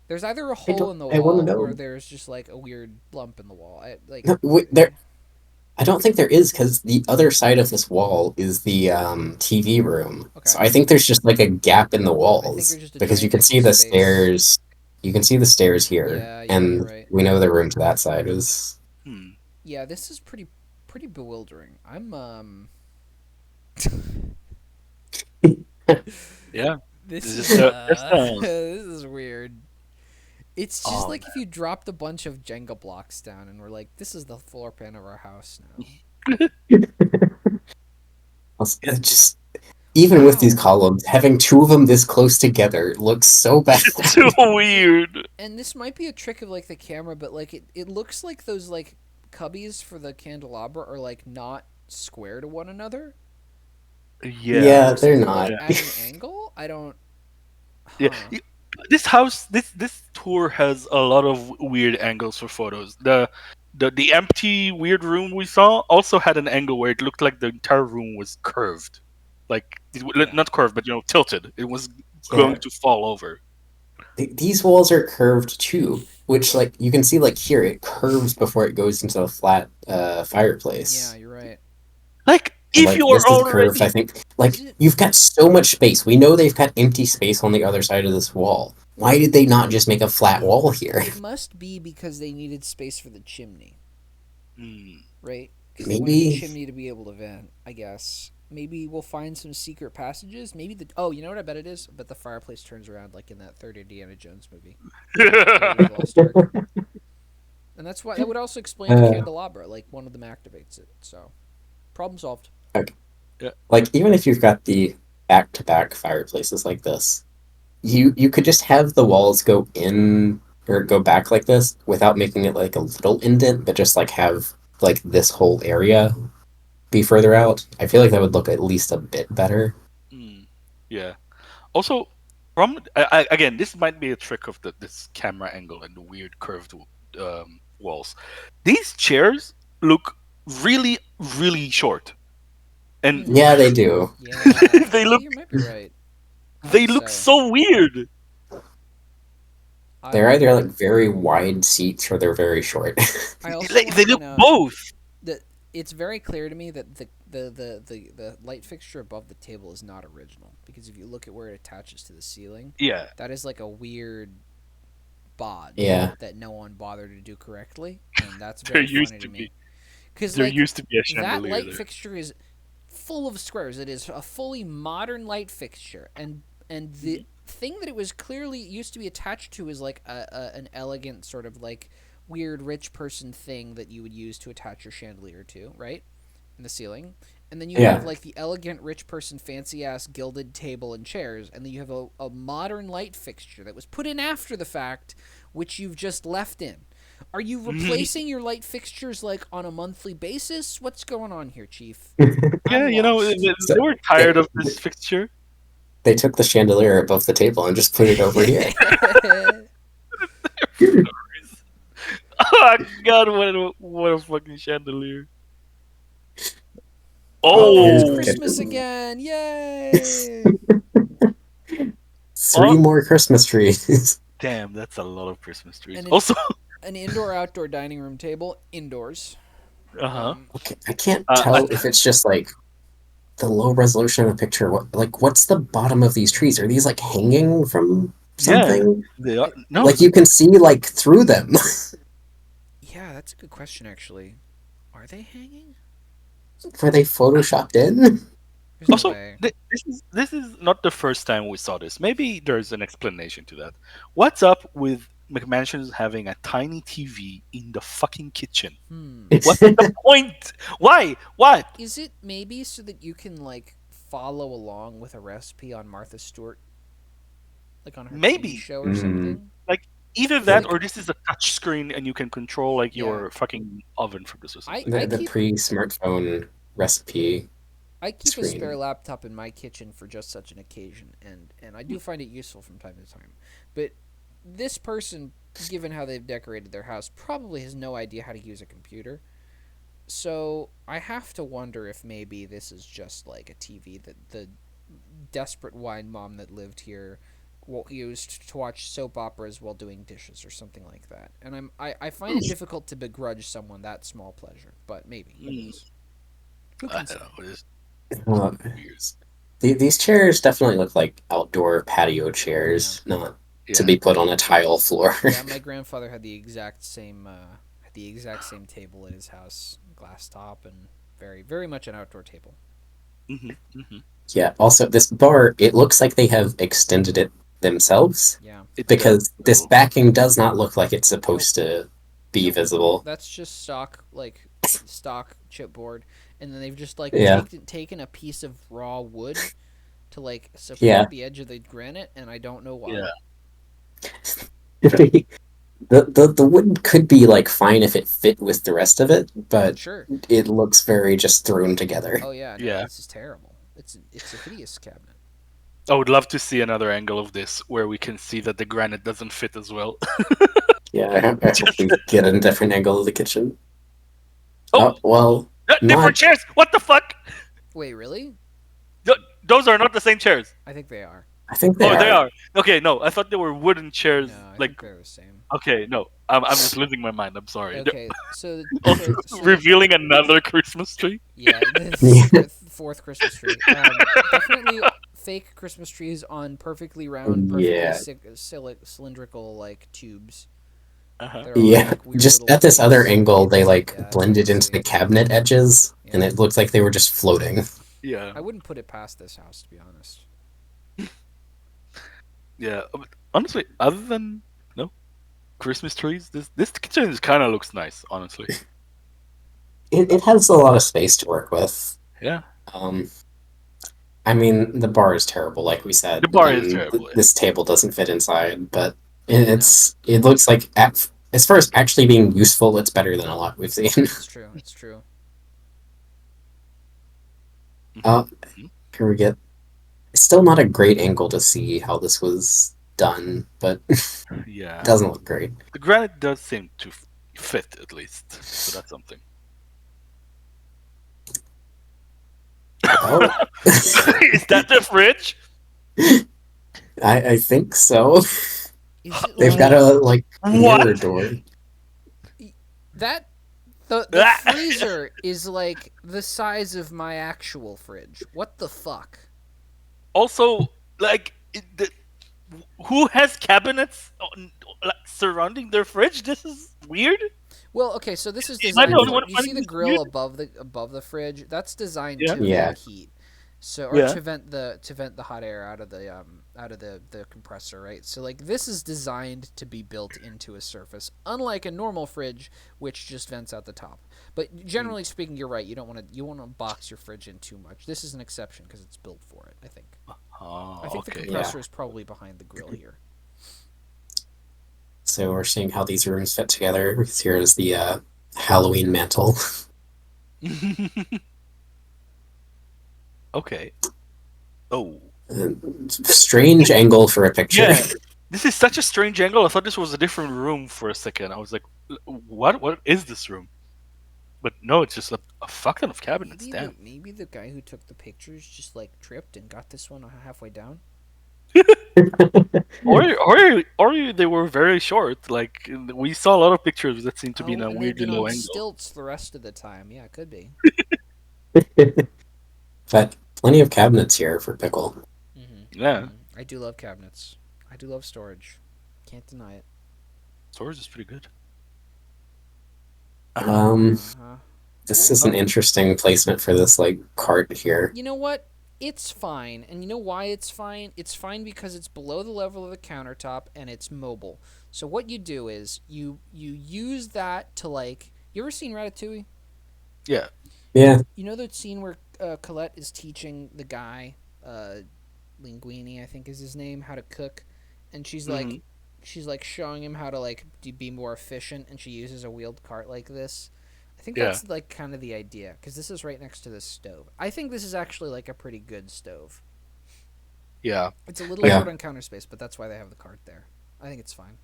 There's either a I hole don't. in the I want to wall or know. there's just like a weird lump in the wall. I like. No, there. I don't think there is because the other side of this wall is the TV room. Okay. So I think there's just like a gap in the I think there's walls just a because you giant can empty see the space. stairs. You can see the stairs here, Yeah, you're and right. we know the room to that side is. Hmm. Yeah, this is pretty bewildering. I'm Yeah. this This is is just this is weird. It's just oh like if you dropped a bunch of Jenga blocks down and we're like, this is the floor plan of our house now. Also, just even with these Wow. columns, having two of them this close together looks so bad. It's too weird. And this might be a trick of like the camera, but like it looks like those like cubbies for the candelabra are like not square to one another. It Yeah, Yeah, looks like they're they're like not. yeah, at an angle. I don't. yeah. Huh. This house, this tour has a lot of weird angles for photos. The empty weird room we saw also had an angle where it looked like the entire room was curved, like Yeah. not curved, but tilted. It was going Yeah, to fall over. these walls are curved too, which like you can see like here it curves before it goes into a flat Yeah, fireplace. you're right. Like And if like you are this is curved, I already think. Is Like it? you've got so much space. We know they've got empty space on the other side of this wall. Why did they not just make a flat wall here? It must be because they needed space for the chimney, Hmm, right? Because they wanted the Maybe. chimney to be able to vent. I guess. Maybe we'll find some secret passages. Maybe the. Oh, you know what I bet it is? I bet the fireplace turns around like in that third Indiana Jones movie, Raiders of the Lost Ark. And that's why that would also explain the Uh, candelabra. Like one of them activates it. So problem solved. okay. yeah. Like even if you've got the back-to-back fireplaces like this, you could just have the walls go in or go back like this without making it like a little indent, but just like have like this whole area be further out. I feel like that would look at least a bit better. Hmm, yeah. Also, again, this might be a trick of this camera angle and the weird curved walls. These chairs look really, really short, and Hmm. Yeah, they do. Yeah, they actually, look you might be right. I they would look say. so weird. I They're would. either like very wide seats or they're very short. I also Like want to they look point out both. that it's very clear to me that the light fixture above the table is not original because if you look at where it attaches to the ceiling, Yeah, that is like a weird bod Yeah. that no one bothered to do correctly, and that's there very used funny to to be me. Because there like used to be a that chandelier light there. fixture is full of squares. It is a fully modern light fixture, and the thing that it was clearly used to be attached to is like an elegant sort of like weird rich person thing that you would use to attach your chandelier to, right? In the ceiling. And then you have Yeah. like the elegant rich person fancy ass gilded table and chairs, and then you have a modern light fixture that was put in after the fact, which you've just left in. Are you replacing your light fixtures like on a monthly basis? What's going on here, Chief? Yeah, I'm they lost. So were tired they of this fixture. they took the chandelier above the table and just put it over here. Oh God, what a fucking chandelier! Oh, it's Here's the Oh, Christmas kitchen. again! Yay! Three oh, more Christmas trees. damn, that's a lot of Christmas trees. And Also, an indoor outdoor dining room table indoors. uh huh. Okay, I can't I tell if it's just like the low resolution of the picture. What's the bottom of these trees? Are these like hanging from Yeah, something? they are. I, No, Like you can see like through them. yeah, that's a good question actually. Are they hanging? Were they photoshopped in? There's no also, way. this is not the first time we saw this. Maybe there's an explanation to that. What's up with McMansions having a tiny TV in the fucking kitchen? Hmm. What's the point? Why? What? Is it maybe so that you can like follow along with a recipe on Martha Stewart, like on her TV Maybe show or Mm, something? like either yeah, that like or this is a touch screen and you can control like Yeah. your fucking oven from this or I something. I the keep pre-smartphone recipe I keep a spare screen. laptop in my kitchen for just such an occasion, and I do find it useful from time to time. But this person, given how they've decorated their house, probably has no idea how to use a computer. So I have to wonder if maybe this is just like a TV that the desperate wine mom that lived here used to watch soap operas while doing dishes or something like that. And I find it difficult to begrudge someone that small pleasure, but maybe who Mm, knows? Who I can don't say? know. It's Uh, weird. these chairs definitely look like outdoor patio Yeah. chairs, not to Yeah. be put on a tile floor. Yeah, my grandfather had the exact same table at his house, glass top, and very much an outdoor table. Hmm. Yeah, also this bar, it looks like they have extended it themselves Yeah. It does. because this backing does not look like it's Nope. supposed to be Nope. visible. That's just stock chipboard, and then they've just like Yeah. taken a piece of raw wood to like support Yeah. the edge of the granite, and I don't know why. Yeah. The wood could be like fine if it fit with the rest of it, but Sure. it looks very just thrown together. Oh yeah, no, Yeah. this is terrible. It's a hideous cabinet. I would love to see another angle of this where we can see that the granite doesn't fit as well. Yeah, I hope Just we get a different angle of the kitchen. oh, Oh, well, different not. chairs. What the fuck? Wait, really? Those are not the same chairs. I think they are. I think they Oh, they are. are. Okay, no, I thought they were wooden chairs. No, I Like, think they're the same. okay, no, I'm just losing my mind. I'm sorry. Okay, so Also, revealing another Christmas tree. yeah, the Yeah. fourth Christmas tree. Definitely fake Christmas trees on perfectly round, perfectly Yeah. cylindrical like tubes. Uh-huh. They're on Yeah, like weird just little at this other plates. angle, they like Yeah, it's hard blended to into see. the cabinet edges, and Yeah. it looked like they were just floating. Yeah, I wouldn't put it past this house, to be honest. yeah. But honestly, other than no Christmas trees, this kitchen is kind of looks nice. Honestly, It has a lot of space to work with. yeah. Um, I mean, the bar is terrible, like we The said, bar is and terrible. Yeah. this table doesn't fit inside. But it looks like as far as actually being useful, it's better than a lot we've seen. It's true. It's true. uh, Mhm. here we get. It's still not a great angle to see how this was done, but it Yeah. doesn't look great. The granite does seem to fit at least, so that's something. Oh, Is that the fridge? I think so. Is it They've like got a like What? mirror door. that? The freezer is like the size of my actual fridge. What the fuck? Also, like, who has cabinets like, surrounding their fridge? This is weird. Well, okay, so this is Am I designed the only for. one You see finding the this grill weird? above the fridge? That's designed Yeah. to Yeah. vent heat, so or Yeah. to vent the hot air out of the compressor, right? So like this is designed to be built into a surface, unlike a normal fridge, which just vents out the top. But generally speaking, you're right. You want to box your fridge in too much. This is an exception because it's built for it. I think. Oh, I think the okay. compressor is probably behind the grill here. So we're seeing how these rooms fit together. Here is the Halloween mantle. Okay. Oh. Strange angle for a picture. Yeah. This is such a strange angle. I thought this was a different room for a second. I was like, what is this room? But no, it's just a fuck ton of cabinets. Damn. Maybe the guy who took the pictures just like tripped and got this one halfway down. Or they were very short. Like we saw a lot of pictures that seemed to be in a and they've weirdly been low on angle. stilts the rest of the time. Yeah, it could be. But plenty of cabinets here for pickle. Yeah, I do love cabinets. I do love storage. Can't deny it. storage is pretty good. Uh-huh. This is an interesting placement for this like cart here. You know what? It's fine. And you know why it's fine? It's fine because it's below the level of the countertop and it's mobile. So what you do is you use that to like... You ever seen Ratatouille? Yeah. Yeah, You know the scene where Colette is teaching the guy, Linguini, I think is his name, how to cook, and she's like showing him how to like be more efficient, and she uses a wheeled cart like this. I think that's like kind of the idea because this is right next to this stove. I think this is actually like a pretty good stove. Yeah. It's a little Yeah. short on counter space, but that's why they have the cart there. I think it's fine.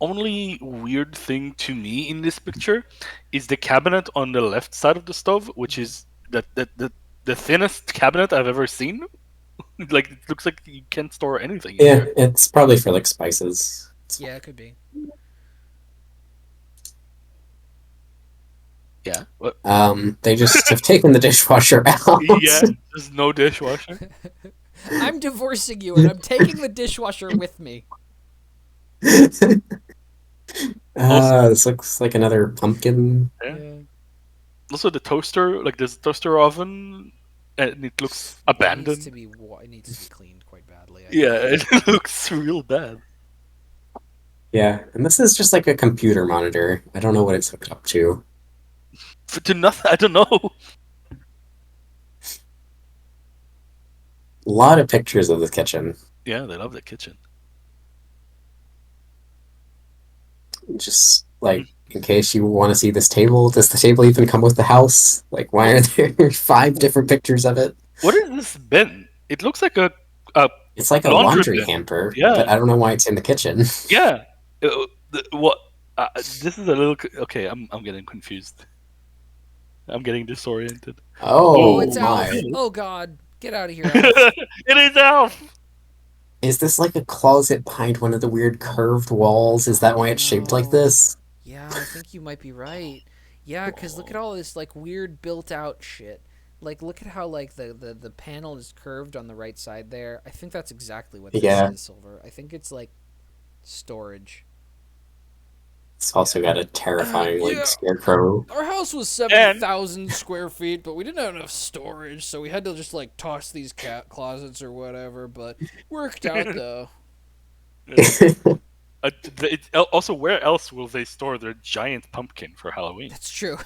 Only weird thing to me in this picture is the cabinet on the left side of the stove, which is the thinnest cabinet I've ever seen. Like it looks like you can't store anything in yeah, there. it's probably for like spices. Yeah, it could be. Yeah. What? They just have taken the dishwasher out. Yeah. There's no dishwasher. I'm divorcing you, and I'm taking the dishwasher with me. This looks like another pumpkin. Yeah. Also, the toaster, like this toaster oven, and it looks abandoned. It needs to be cleaned quite badly. Yeah, it looks real bad. Yeah, and this is just like a computer monitor. I don't know what it's hooked up to. To nothing, I don't know. lot of pictures of the kitchen. Yeah, they love the kitchen. Just like in case you want to see this table, does the table even come with the house? Like, why are there five different pictures of it? What is this bin? It looks like a It's like a laundry laundry bin. hamper, but Yeah, I don't know why it's in the kitchen. yeah. What? This is a little. Okay, I'm getting confused. I'm getting disoriented. Oh, Oh it's Oh, Alf. my. Oh God, get out of here, Alf. it is Elf. Is this like a closet behind one of the weird curved walls? Is that why Oh it's shaped like no. this? Yeah, I think you might be right. Yeah, cause look at all this like weird built out shit. Like look at how like the panel is curved on the right side there. I think that's exactly what this Yeah, is, Silver. I think it's like storage. it's also got a terrifying like Yeah, scarecrow. our house was And 7,000 square feet, but we didn't have enough storage, so we had to just like toss these cat closets or whatever. But worked out though. also, where else will they store their giant pumpkin for Halloween? That's true.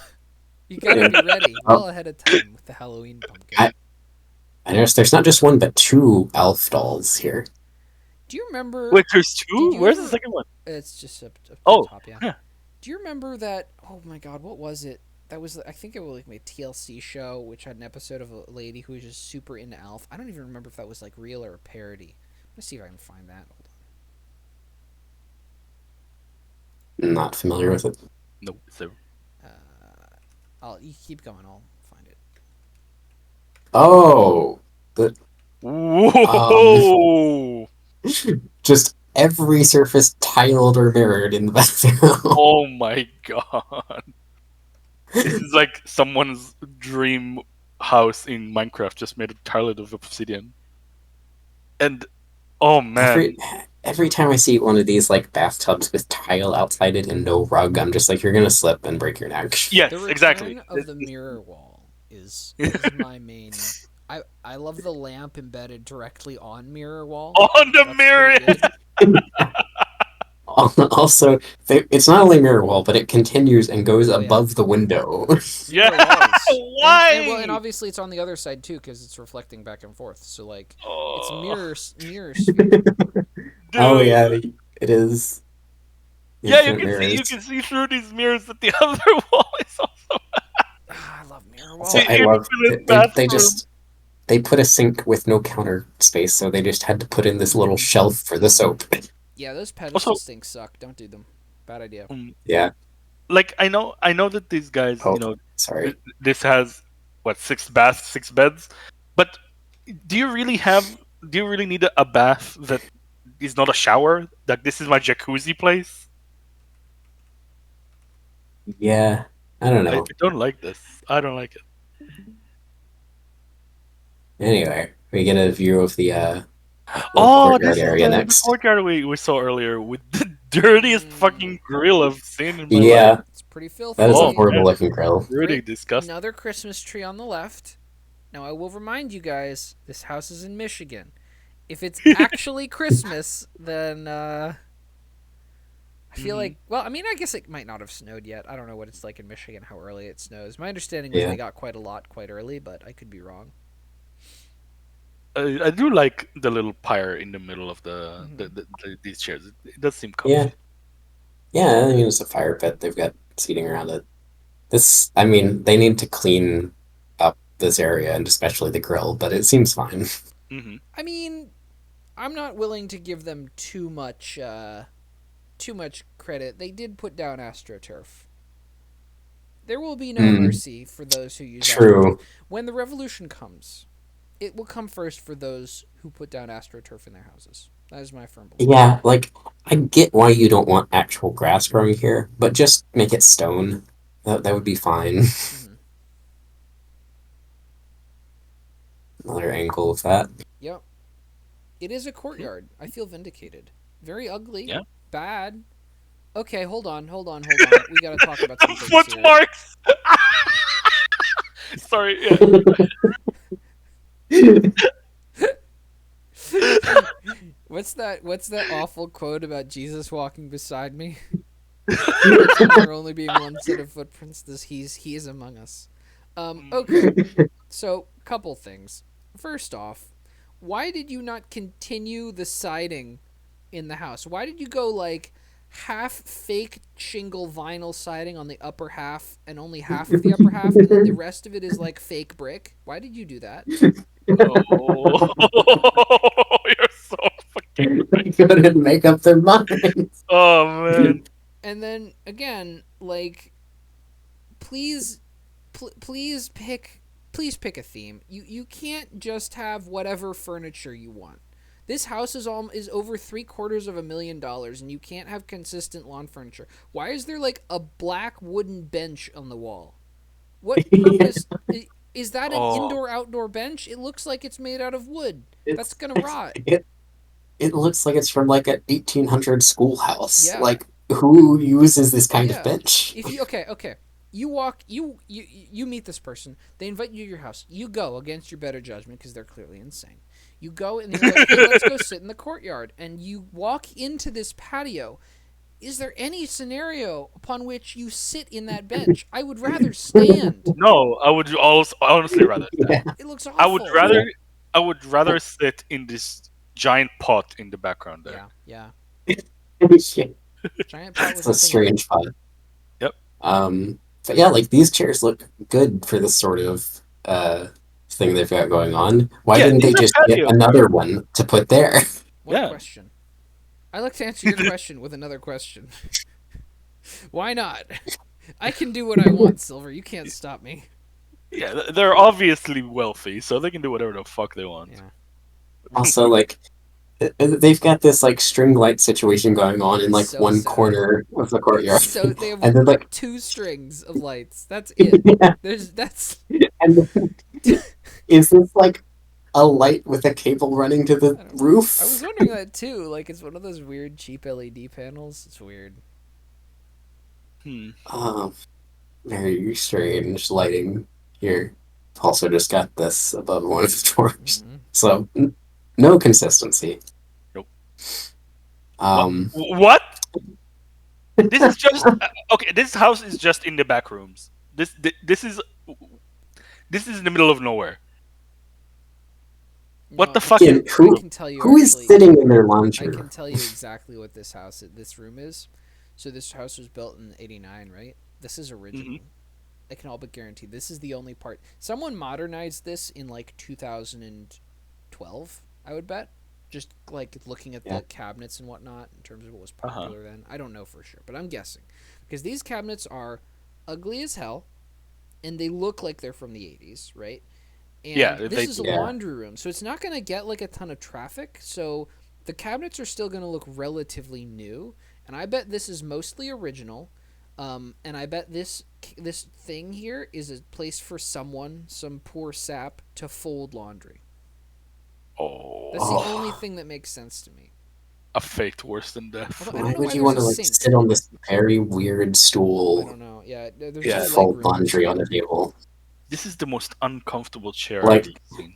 You gotta Yeah. be ready Oh, well ahead of time with the Halloween pumpkin. I, I noticed there's not just one but two elf dolls here. Do you remember? Wait, there's Did two? you Where's the ever? second one? It's just up the Oh, top, yeah. huh. Do you remember that? Oh my God, what was it? That was I think it was like a TLC show which had an episode of a lady who was just super into Elf. I don't even remember if that was like real or a parody. Let's see if I can find that. Hold Not familiar with it. No, so on. I'll you keep going. I'll find it. Oh, the um, whoa! just every surface tiled or mirrored in the bathroom. Oh my god! This is like someone's dream house in Minecraft just made entirely of obsidian. And oh every man, every time I see one of these like bathtubs with tile outside it and no rug, I'm just like, you're gonna slip and break your neck. The yes, exactly. return of the mirror wall is my main. I love the lamp embedded directly on mirror wall. On the That's mirror. pretty good. Also, it's not only mirror wall, but it continues and goes Oh yeah. above the window. Yeah. Oh, it was. And Why? obviously it's on the other side too because it's reflecting back and forth. So like it's Oh, mirror sphere. Oh dude. yeah, it is Yeah, infinite you mirrors. can see through these mirrors that the other wall is also I love mirror Also, the wall. I love infinite they bathroom. just they put a sink with no counter space, so they just had to put in this little Mm-hmm. shelf for the soap. Yeah, those pedestal Also, sinks suck. Don't do them. Bad idea. Yeah. like I know that these guys, Oh, sorry. this has what, six baths, six beds, but do you really have? Do you really need a bath that is not a shower? Like this is my jacuzzi place. Yeah. I don't I know. don't like this. I don't like it. Anyway, we get a view of the Oh, courtyard this is area the next. courtyard we saw earlier with the dirtiest Mm, fucking grill I've seen in my life. Yeah, it's pretty that is a Oh filthy. horrible man, looking grill. pretty Great. disgusting. Another Christmas tree on the left. Now I will remind you guys, this house is in Michigan. If it's actually Christmas, then I feel like, well, I mean, I guess it might not have snowed yet. I don't know what it's like in Michigan, how early it snows. My understanding was Yeah. they got quite a lot quite early, but I could be wrong. I do like the little pyre in the middle of Mhm. these chairs. It does seem Yeah. comfy. Yeah, I mean, it's a fire pit. They've got seating around it. I mean, they need to clean up this area and especially the grill, but it seems fine. Hmm. I mean, I'm not willing to give them too much credit. They did put down AstroTurf. There will be no Mm, mercy for those who use AstroTurf. true. When the revolution comes, it will come first for those who put down AstroTurf in their houses. That is my firm belief. Yeah, like, I get why you don't want actual grass growing here, but just make it stone. That would be fine. Hmm. Another angle of that. Yep. It is a courtyard. I feel vindicated. Very ugly. Yeah. Bad. Okay, hold on. We gotta talk about some things here. Footmarks. Sorry. Yeah. What's that awful quote about Jesus walking beside me? There only being one set of footprints. He is among us. Okay. So couple things. First off, why did you not continue the siding in the house? Why did you go like half fake shingle vinyl siding on the upper half and only half of the upper half, and then the rest of it is like fake brick? Why did you do that? Oh, you're so fucking They right. couldn't make up their minds. Oh man. And then again, like, please, please pick a theme. You can't just have whatever furniture you want. This house is over $750,000, and you can't have consistent lawn furniture. Why is there like a black wooden bench on the wall? What purpose is that? An Oh, indoor outdoor bench? It looks like it's made out of wood. That's It's, gonna it's rot. it, it looks like it's from like an 1800 schoolhouse. Yeah, Like who uses this kind of yeah. bench? If you okay, you walk you meet this person. They invite you to your house. You go against your better judgment because they're clearly insane. You go and they're like, "Hey, let's go sit in the courtyard." And you walk into this patio. Is there any scenario upon which you sit in that bench? I would rather stand. no, I would also honestly rather stand. Yeah, It looks I would awful. rather yeah. I would rather sit in this giant pot in the background there. Yeah. It's Giant pot with a nothing in it. strange fun. Yep. But yeah, like these chairs look good for this sort of thing they've got going on. Why Yeah, didn't these they are just get patio another chairs. one to put there? One Yeah. question. I like to answer your question with another question. Why not? I can do what I want, Silver. You can't stop me. Yeah, they're obviously wealthy, so they can do whatever the fuck they want. Yeah. Also, like they've got this like string light situation going on in like So one sad. corner of the It's courtyard, so they have and then like two strings of lights. That's it. yeah, That's and then, is this like a light with a cable running to the I don't know. I was roof? wondering that too. Like it's one of those weird cheap LED panels. It's weird. Hmm. Oh, very strange lighting here. Also, just got this above one of the doors, Hmm. so no consistency. Nope. What? Um, What? This is just okay. This house is just in the back rooms. This is in the middle of nowhere. What No, the fuck is again, this I who room? can tell you who is actually. sitting in their I laundry can room? tell you exactly what this room is. So this house was built in '89, right? This is Hmm. original. I can all but guarantee this is the only part. Someone modernized this in like 2012, I would bet. Just like looking at Yeah. the cabinets and whatnot in terms of what was Uh huh. popular then. I don't know for sure, but I'm guessing because these cabinets are ugly as hell and they look like they're from the '80s, right? Yeah, And this they is a do. Yeah. laundry room, so it's not going to get like a ton of traffic. So the cabinets are still going to look relatively new, and I bet this is mostly original. And I bet this thing here is a place for someone, some poor sap, to fold laundry. That's the Oh, only Oh, thing that makes sense to me. a fate worse than death. Although I why don't know would why you there's want a to like sink. sit on this very weird I stool don't know. Yeah, there's to Yeah, no leg fold room in this laundry on room. a table? this is the most uncomfortable chair I've Like, ever seen.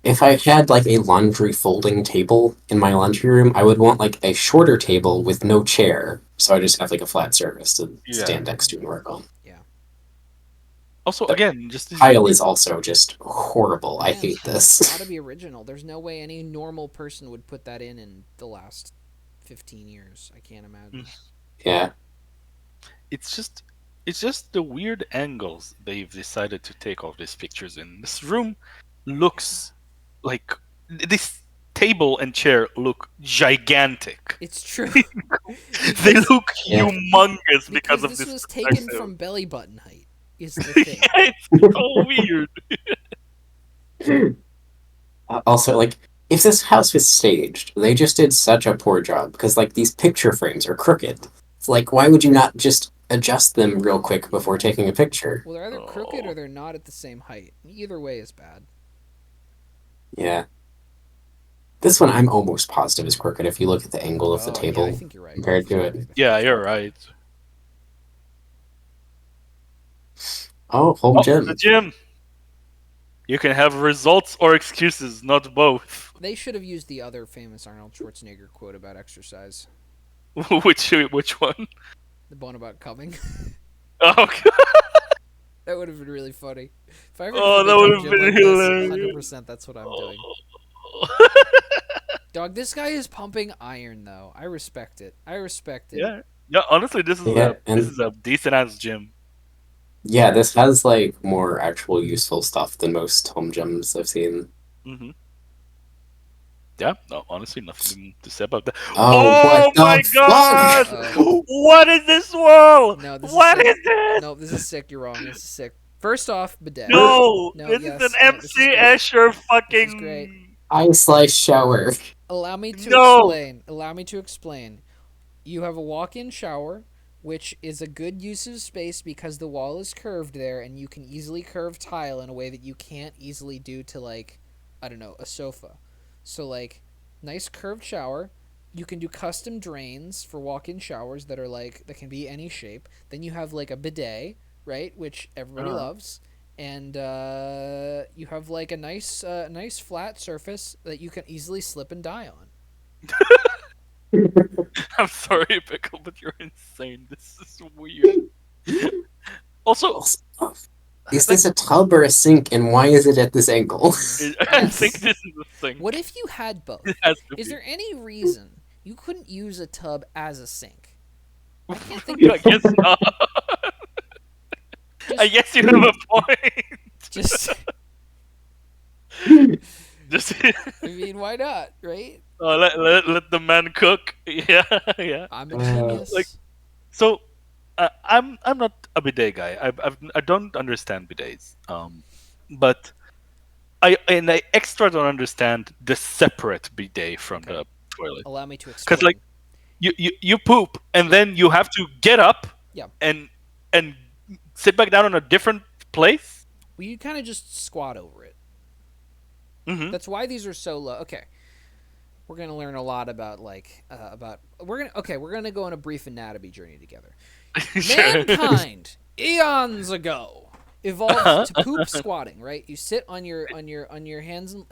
if I had like a laundry folding table in my laundry room, I would want like a shorter table with no chair, so I just have like a flat surface to Yeah. stand next to and work on. Yeah. Also, The again, just this tile weird. is also just horrible. I Again, hate it's this. got to be original. There's no way any normal person would put that in the last 15 years. I can't imagine. Yeah, It's just the weird angles they've decided to take all these pictures in. This room looks like this table and chair look gigantic. It's true. They because look yeah. humongous because because of this this was taken perspective. from belly button height is the thing. Yeah, it's so weird. Also, like, if this house was staged, they just did such a poor job because, like, these picture frames are crooked. It's like, why would you not just adjust them real quick before Yeah. taking a picture? Well, they're either crooked or Oh, they're not at the same height. Either way is bad. Yeah. This one I'm almost positive is crooked if you look at the angle of the Oh, yeah, I table think you're right. compared to it. I think yeah, it's you're crooked. right. Oh, home Oh, the gym. gym. You can have results or excuses, not both. They should have used the other famous Arnold Schwarzenegger quote about exercise. Which one? The one about coming. Oh, God. That would have been really funny. If I ever Oh, get that a would home have gym been like this, hilarious. 100% that's what I'm doing. Dog, this guy is pumping iron though. I respect it. I respect it. Yeah. Yeah, honestly, Yeah, this and is a decent ass gym. yeah, this has like more actual useful stuff than most home gyms I've seen. Hmm. Yeah, no, honestly, nothing to say about that. Oh, Oh what my the fuck? god! Uh-oh. What is this wall? No, this is What sick. is this? No, this is sick. You're wrong. This is sick. First off, bidet. No, No, this is an yes, no, this is MC great. Escher This is great. fucking. Ice slice shower. Allow me to No! explain. Allow me to explain. You have a walk-in shower, which is a good use of space because the wall is curved there, and you can easily curve tile in a way that you can't easily do to like, I don't know, a sofa. So like, nice curved shower. You can do custom drains for walk-in showers that are like that can be any shape. Then you have like a bidet, right, which everybody Uh, loves, and you have like a nice flat surface that you can easily slip and die on. I'm sorry, Pickle, but you're insane. This is weird. Also, Also, is like, this a tub or a sink, and why is it at this angle? I think Yes. this is a thing. What if you had It both? has to Is be. there any reason you couldn't use a tub as a sink? I can't think I of guess not. I just guess you have a point. just Just I mean, why not, right? let the man cook. Yeah, yeah. I'm a Like, genius. so, I'm not a bidet guy. I don't understand bidets. But I extra don't understand the separate bidet from Okay. the toilet. Allow me to Because like explain. you poop and then you have to get up Yeah. and and sit back down on a different place. Well, you kind of just squat over it. Hmm. That's why these are so low. Okay. We're going to learn a lot about we're going to go on a brief anatomy journey together. Sure. Mankind eons ago evolved Uh-huh. to poop squatting, right? You sit on your hands and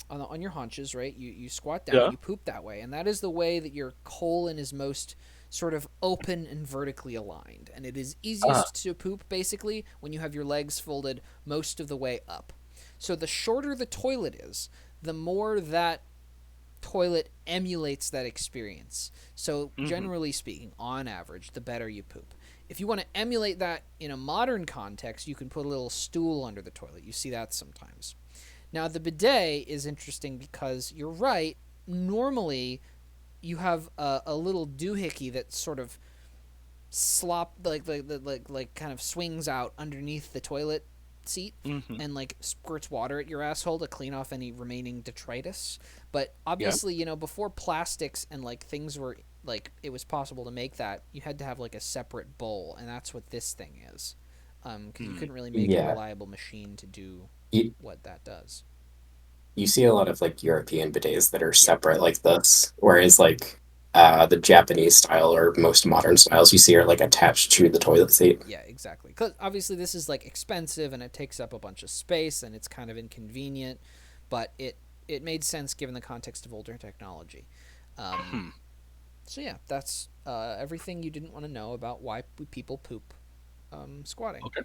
on your haunches, right? You squat down Yeah. and you poop that way, and that is the way that your colon is most sort of open and vertically aligned, and it is Ah. easiest to poop basically when you have your legs folded most of the way up. So the shorter the toilet is, the more that toilet emulates that experience. So, Hmm. generally speaking, on average, the better you poop. If you want to emulate that in a modern context, you can put a little stool under the toilet. You see that sometimes. Now, the bidet is interesting because you're right. Normally, you have a little doohickey that sort of kind of swings out underneath the toilet seat Hmm. and like squirts water at your asshole to clean off any remaining detritus. But Yeah. obviously, before plastics and like things were like it was possible to make that, you had to have like a separate bowl, and that's what this thing is. Because you Hmm. couldn't really make a Yeah, reliable machine to do you, what that does. you see a lot of like European bidets that are Yeah, separate like this, whereas like the Japanese style or most modern styles you see are like attached to the toilet seat. yeah, exactly. Because obviously this is like expensive and it takes up a bunch of space and it's kind of inconvenient, but it made sense given the context of older technology. Um, Hmm. so yeah, that's everything you didn't want to know about why people poop squatting. Okay.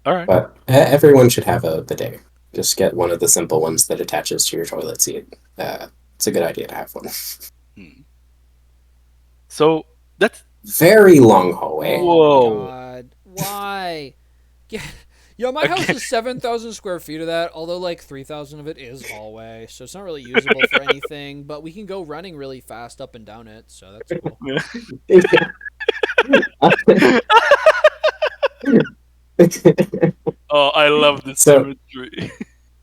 All right. But everyone should have a bidet. Just get one of the simple ones that attaches to your toilet seat. It's a good idea to have one. Hmm. So that's Very long hallway. Oh my whoa. god, why? Yeah, yeah. My house Again. is 7,000 square feet of that. Although like 3,000 of it is hallway, so it's not really usable for anything. But we can go running really fast up and down it, so that's cool. Oh, I love this So imagery.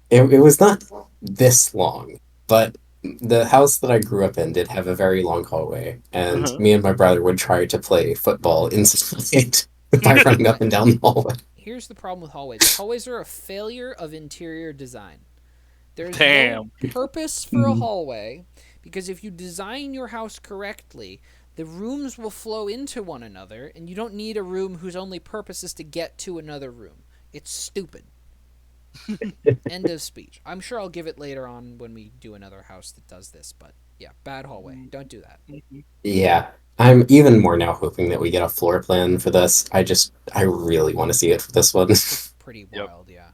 it was not this long, but the house that I grew up in did have a very long hallway, and Uh-huh. me and my brother would try to play football inside by running up and down the hallway. Here's the problem with hallways. Hallways are a failure of interior design. There's no Damn. purpose for a hallway because if you design your house correctly, the rooms will flow into one another, and you don't need a room whose only purpose is to get to another room. It's stupid. End of speech. I'm sure I'll give it later on when we do another house that does this, but yeah, bad hallway. Don't do that. Mhm. Yeah, I'm even more now hoping that we get a floor plan for this. I really want to see it for this one. Pretty Yep. wild, yeah.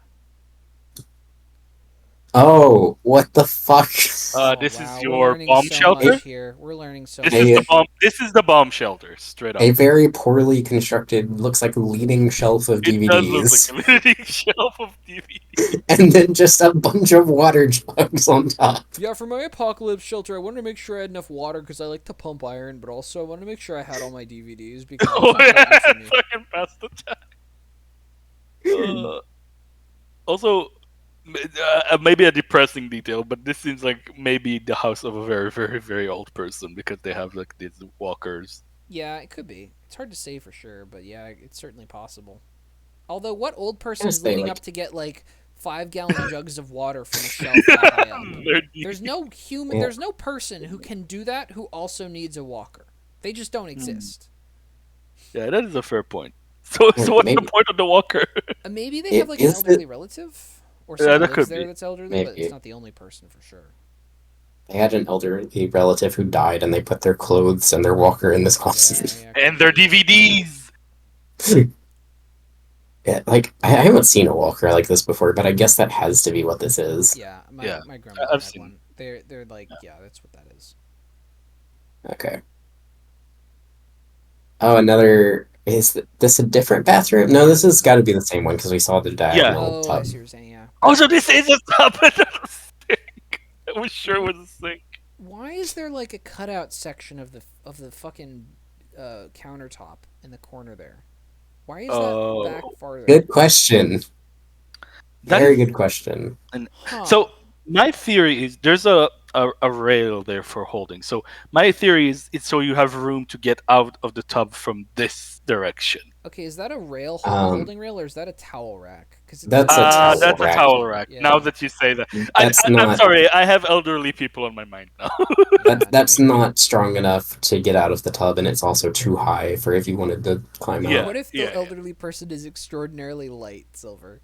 Oh, what the fuck? Oh This is wow, we're your learning bomb so shelter. much here. We're learning so This is much. the A bomb. This is the bomb shelter, straight up. a very poorly constructed, looks like a leading shelf of It does look like DVDs, a living shelf of DVD. and then just a bunch of water jugs on top. Yeah, for my apocalypse shelter, I wanted to make sure I had enough water because I like to pump iron, but also I wanted to make sure I had all my DVDs because it's Oh important yeah, to me. fucking past the time. Also, maybe a depressing detail, but this seems like maybe the house of a very, very, very old person because they have like these walkers. Yeah, it could be. It's hard to say for sure, but yeah, it's certainly possible. Although, what old person Yes, is they leading like up to get like 5-gallon jugs of water from a shelf that high up? They're There's no human. yeah, There's no person who can do that who also needs a walker. They just don't exist. Yeah, that is a fair point. So what's the maybe point of the walker? Maybe they have like an is it elderly relative, or Yeah, someone that lives could there be. that's elderly, but it's maybe not the only person for sure. they had an elderly relative who died, and they put their cloths and their walker in this Yeah, closet. yeah, And could their be. DVDs. Yeah, like I haven't seen a walker like this before, but I guess that has to be what this is. Yeah, my Yeah, my grandmother I've had seen. one. They're like, yeah, that's what that is. Okay. Oh, another. Is this a different bathroom? No, this has got to be the same one because we saw the Yeah. diagonal Oh, I tub. see what you're saying. Yeah. Also, this is a top and not a sink. I was sure it was a sink. Why is there like a cutout section of the fucking countertop in the corner there? Why is that back Oh, farther? Good question. that Very is. good question. And Huh. so my theory is there's a rail there for holding. So my theory is it's so you have room to get out of the tub from this direction. Okay, is that a rail, a Um, holding rail, or is that a towel rack? Because it's that's a very towel That's a rack. towel suggestive. rack. Now Yeah. that you say that, That's I'm not sorry. I have elderly people on my mind now. Yeah. No, I that's get it. not strong enough to get out of the tub, and it's also too high for if you wanted to climb Yeah. out. What if the yeah. elderly person is extraordinarily light, Silver?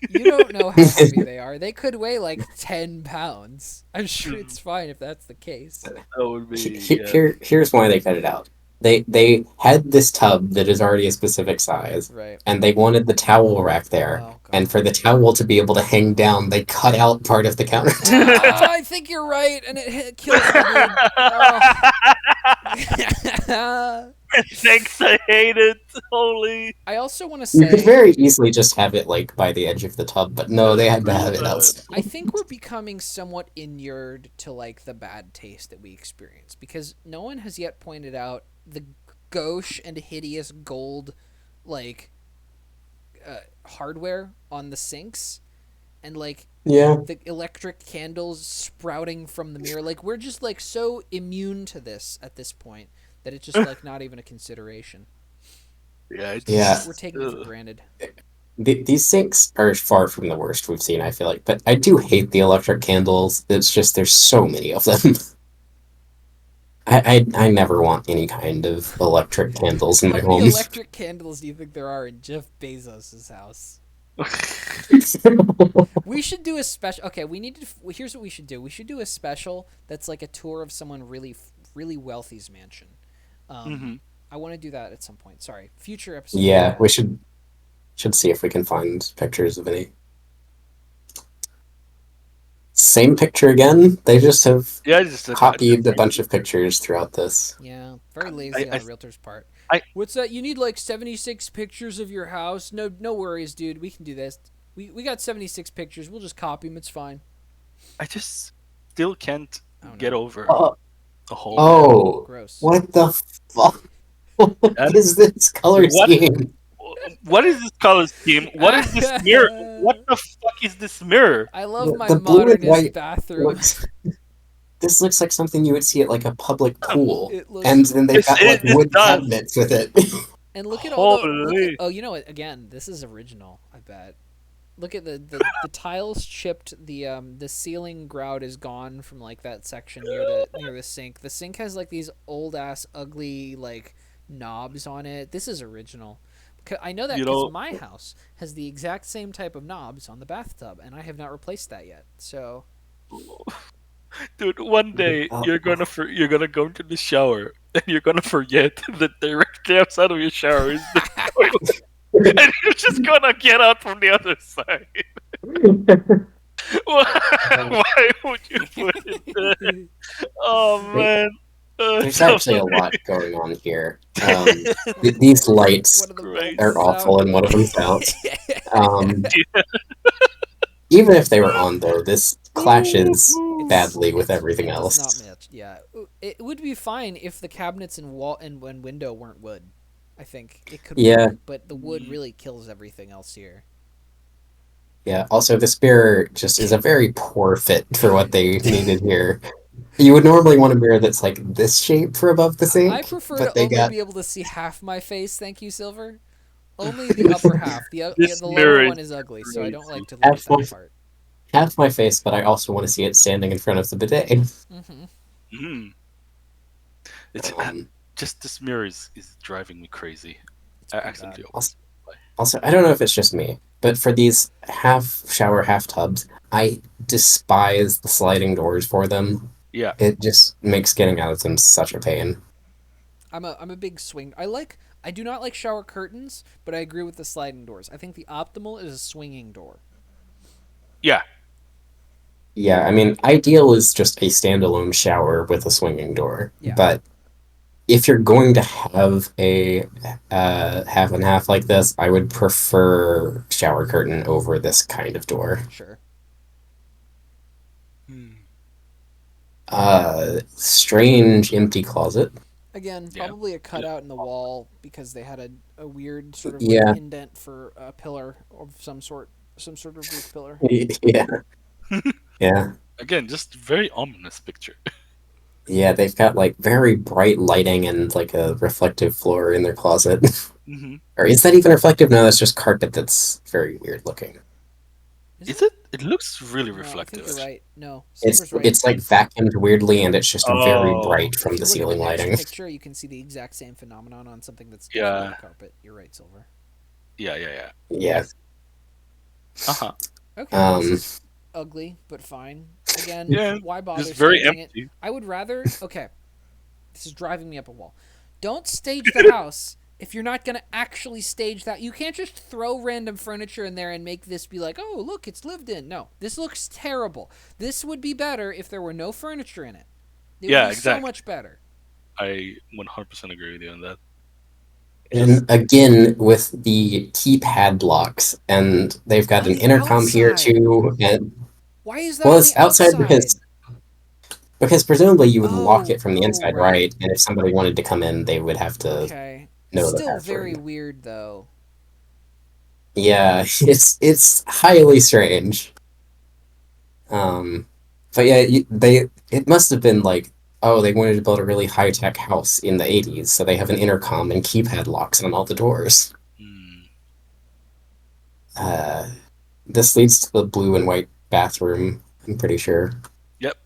You don't know how heavy they are. They could weigh like 10 pounds. I'm sure it's fine if that's the case. That would be yeah. Here's why they cut it out. They had this tub that is already a specific size, Right. and they wanted the towel rack there. Oh, And God. for the towel to be able to hang down, they cut out part of the countertop. I think you're right, and it kills me, dude. Oh. Thanks, I hate it. Holy. I also want to You could say, very easily just have it like by the edge of the tub, but no, they had to have it outside. I think we're becoming somewhat inured to like the bad taste that we experience because no one has yet pointed out the gauche and hideous gold, like, hardware on the sinks, and like Yeah. the electric candles sprouting from the mirror. Like we're just like so immune to this at this point that it's just like not even a consideration. Yeah. Yeah. We're taking it for granted. These sinks are far from the worst we've seen, I feel like. But I do hate the electric candles. It's just there's so many of them. I never want any kind of electric candles in How my many home. electric candles do you think there are in Jeff Bezos' house? We should do a special. Okay, we need to. Here's what we should do. We should do a special that's like a tour of someone really wealthy's mansion. Mhm. I want to do that at some point. Sorry, future episode. Yeah, we should see if we can find pictures of any. Same picture again. They just have Yeah, just copied a bunch of pictures throughout this. Yeah, very lazy on I- the realtor's part. I- What's that? You need like 76 pictures of your house? No worries, dude. We can do this. We got 76 pictures. We'll just copy them. It's fine. I just still can't Oh, no. get over Oh, the whole. oh, Gross. what the fuck? What That- is this color What- scheme? What is this color scheme? What is this mirror? What the fuck is this mirror? I love my The blue and modernist white bathroom. Looks, this looks like something you would see at like a public pool. It looks, And then they've got like it wood does. cabinets with it. and look at all the. Holy. Oh, you know what? Again, this is original. I bet. Look at the tiles chipped. The ceiling grout is gone from like that section near the sink. The sink has like these old ass ugly like knobs on it. This is original. I know that You because know- my house has the exact same type of knobs on the bathtub, and I have not replaced that yet. So Dude, one day Oh. you're gonna go into the shower and you're gonna forget that directly outside of your shower is the toilet, and you're just gonna get out from the other side. Why would you put it there? Oh They, man, there's that actually a lot going on here. one These one lights of the bulbs are crazy. is out. awful, and one of them's out. Um, Even if they were on, though, this clashes It's badly with it's everything it does not else. match. Yeah, it would be fine if the cabinets and wall and window weren't wood. I think it could Yeah, work, but the wood Mm, really kills everything else here. yeah. Also, the mirror just is a very poor fit for what they needed here. You would normally want a mirror that's like this shape for above the I sink, prefer to but they only got be able to see half my face. Thank you, Silver. Only the upper half. this The lower mirror one is is ugly, so I don't like crazy. to look at half my that part. half my face, but I also want to see it standing in front of the bidet. Hmm. Mm. It's Um, just this mirror is driving me crazy. It's I pretty accidentally bad. opened also, it. also, I don't know if it's just me, but for these half shower, half tubs, I despise the sliding doors for them. Yeah, It just makes getting out of them such a pain. I'm a big swing. I do not like shower curtains, but I agree with the sliding doors. I think the optimal is a swinging door. yeah, Yeah, I mean, ideal is just a standalone shower with a swinging door. Yeah, But if you're going to have a half and half like this, I would prefer shower curtain over this kind of door. sure. Hmm. Strange empty closet. Again, Yeah, probably a yeah. cutout in the wall because they had a weird sort of like Yeah, indent for a pillar of some sort of roof pillar. yeah, yeah, Again, just very ominous picture. yeah. They've got like very bright lighting and like a reflective floor in their closet. Hmm. Or is that even reflective? No, that's just carpet that's very weird looking. Is Is it? it? It looks really No, I think reflective, you're actually. right. No, It's Silver's right. it's like vacuumed weirdly, and it's just very Oh, bright from If you the look at the ceiling next lighting. picture, you can see the exact same phenomenon on something that's definitely yeah, carpet. You're right, Silver. yeah. I Yeah. see. Uh huh. Okay, this Um. is ugly, but fine. Again, Yeah, why just bother very staging it? empty. I would rather. Okay, this is driving me up a wall. Don't stage the house if you're not going to actually stage that. You can't just throw random furniture in there and make this be like, oh, look, it's lived in. No, this looks terrible. This would be better if there were no furniture in it. It would Yeah, be so exactly. much better. I 100% agree with you on that. Just And again, with the keypad locks, and they've got On an the intercom here outside. too. And Why is that well, on the it's outside outside? because presumably you would lock Oh, it from the oh, inside, right. right? And if somebody wanted to come in, they would have to Okay. know the Still very password. weird, though. Yeah, it's highly strange. But yeah, they it must have been like, oh, they wanted to build a really high tech house in the '80s, so they have an intercom and keypad locks on all the doors. mm, Uh, this leads to the blue and white bathroom. I'm pretty sure. yep.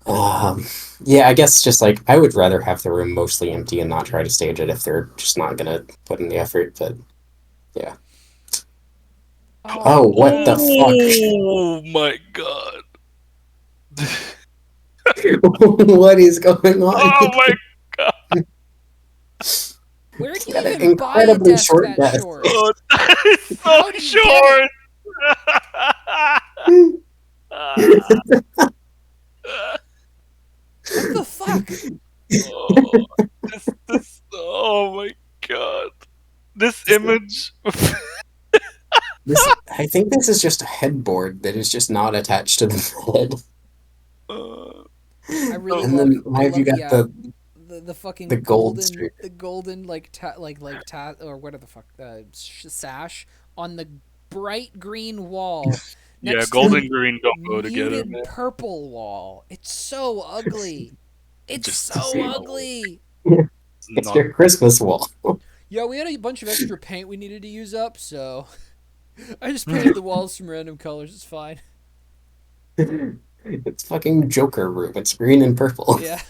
Um, yeah, I guess just like I would rather have the room mostly empty and not try to stage it if they're just not gonna put in the effort. But yeah. Oh, Oh, what the no. fuck? Oh my god. What is going on? Oh my god. Where'd It's you got an even buy a incredibly desk short that desk. short? Oh, that is so How do you get it? short. What the fuck? Oh, oh my god. This image. This, I think this is just a headboard that is just not attached to the bed. Uh, I really And love then why have you got yeah, the the fucking gold streak? golden or what are the fuck sash on the bright green wall yeah, next to golden the green don't go together, muted man. purple wall. It's so ugly. It's Just to so say no. ugly. It's It's not. your Christmas wall. Yeah, we had a bunch of extra paint we needed to use up, so I just painted the walls some random colors. It's fine. It's fucking Joker room. It's green and purple. Yeah.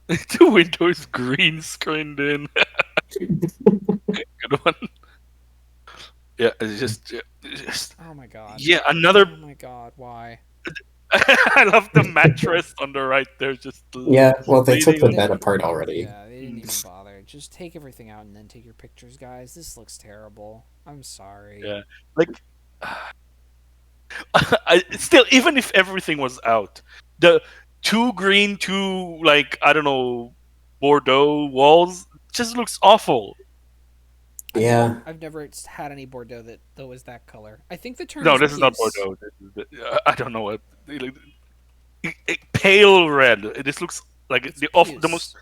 The window is green screened in. Good one. Yeah, it's just Oh my god. yeah. Another. Oh my god. Why? I love the mattress on the right there, just Yeah, well, they took leaning the on. bed apart already. Yeah, they didn't even bother. Just take everything out and then take your pictures, guys. This looks terrible. I'm sorry. Yeah, like Still, even if everything was out, the two green, two like I don't know, Bordeaux walls just looks awful. Yeah, I've never had any Bordeaux that was that color. I think the term No, is this is not puce. Bordeaux. I don't know what. Pale red. This looks like It's the puce.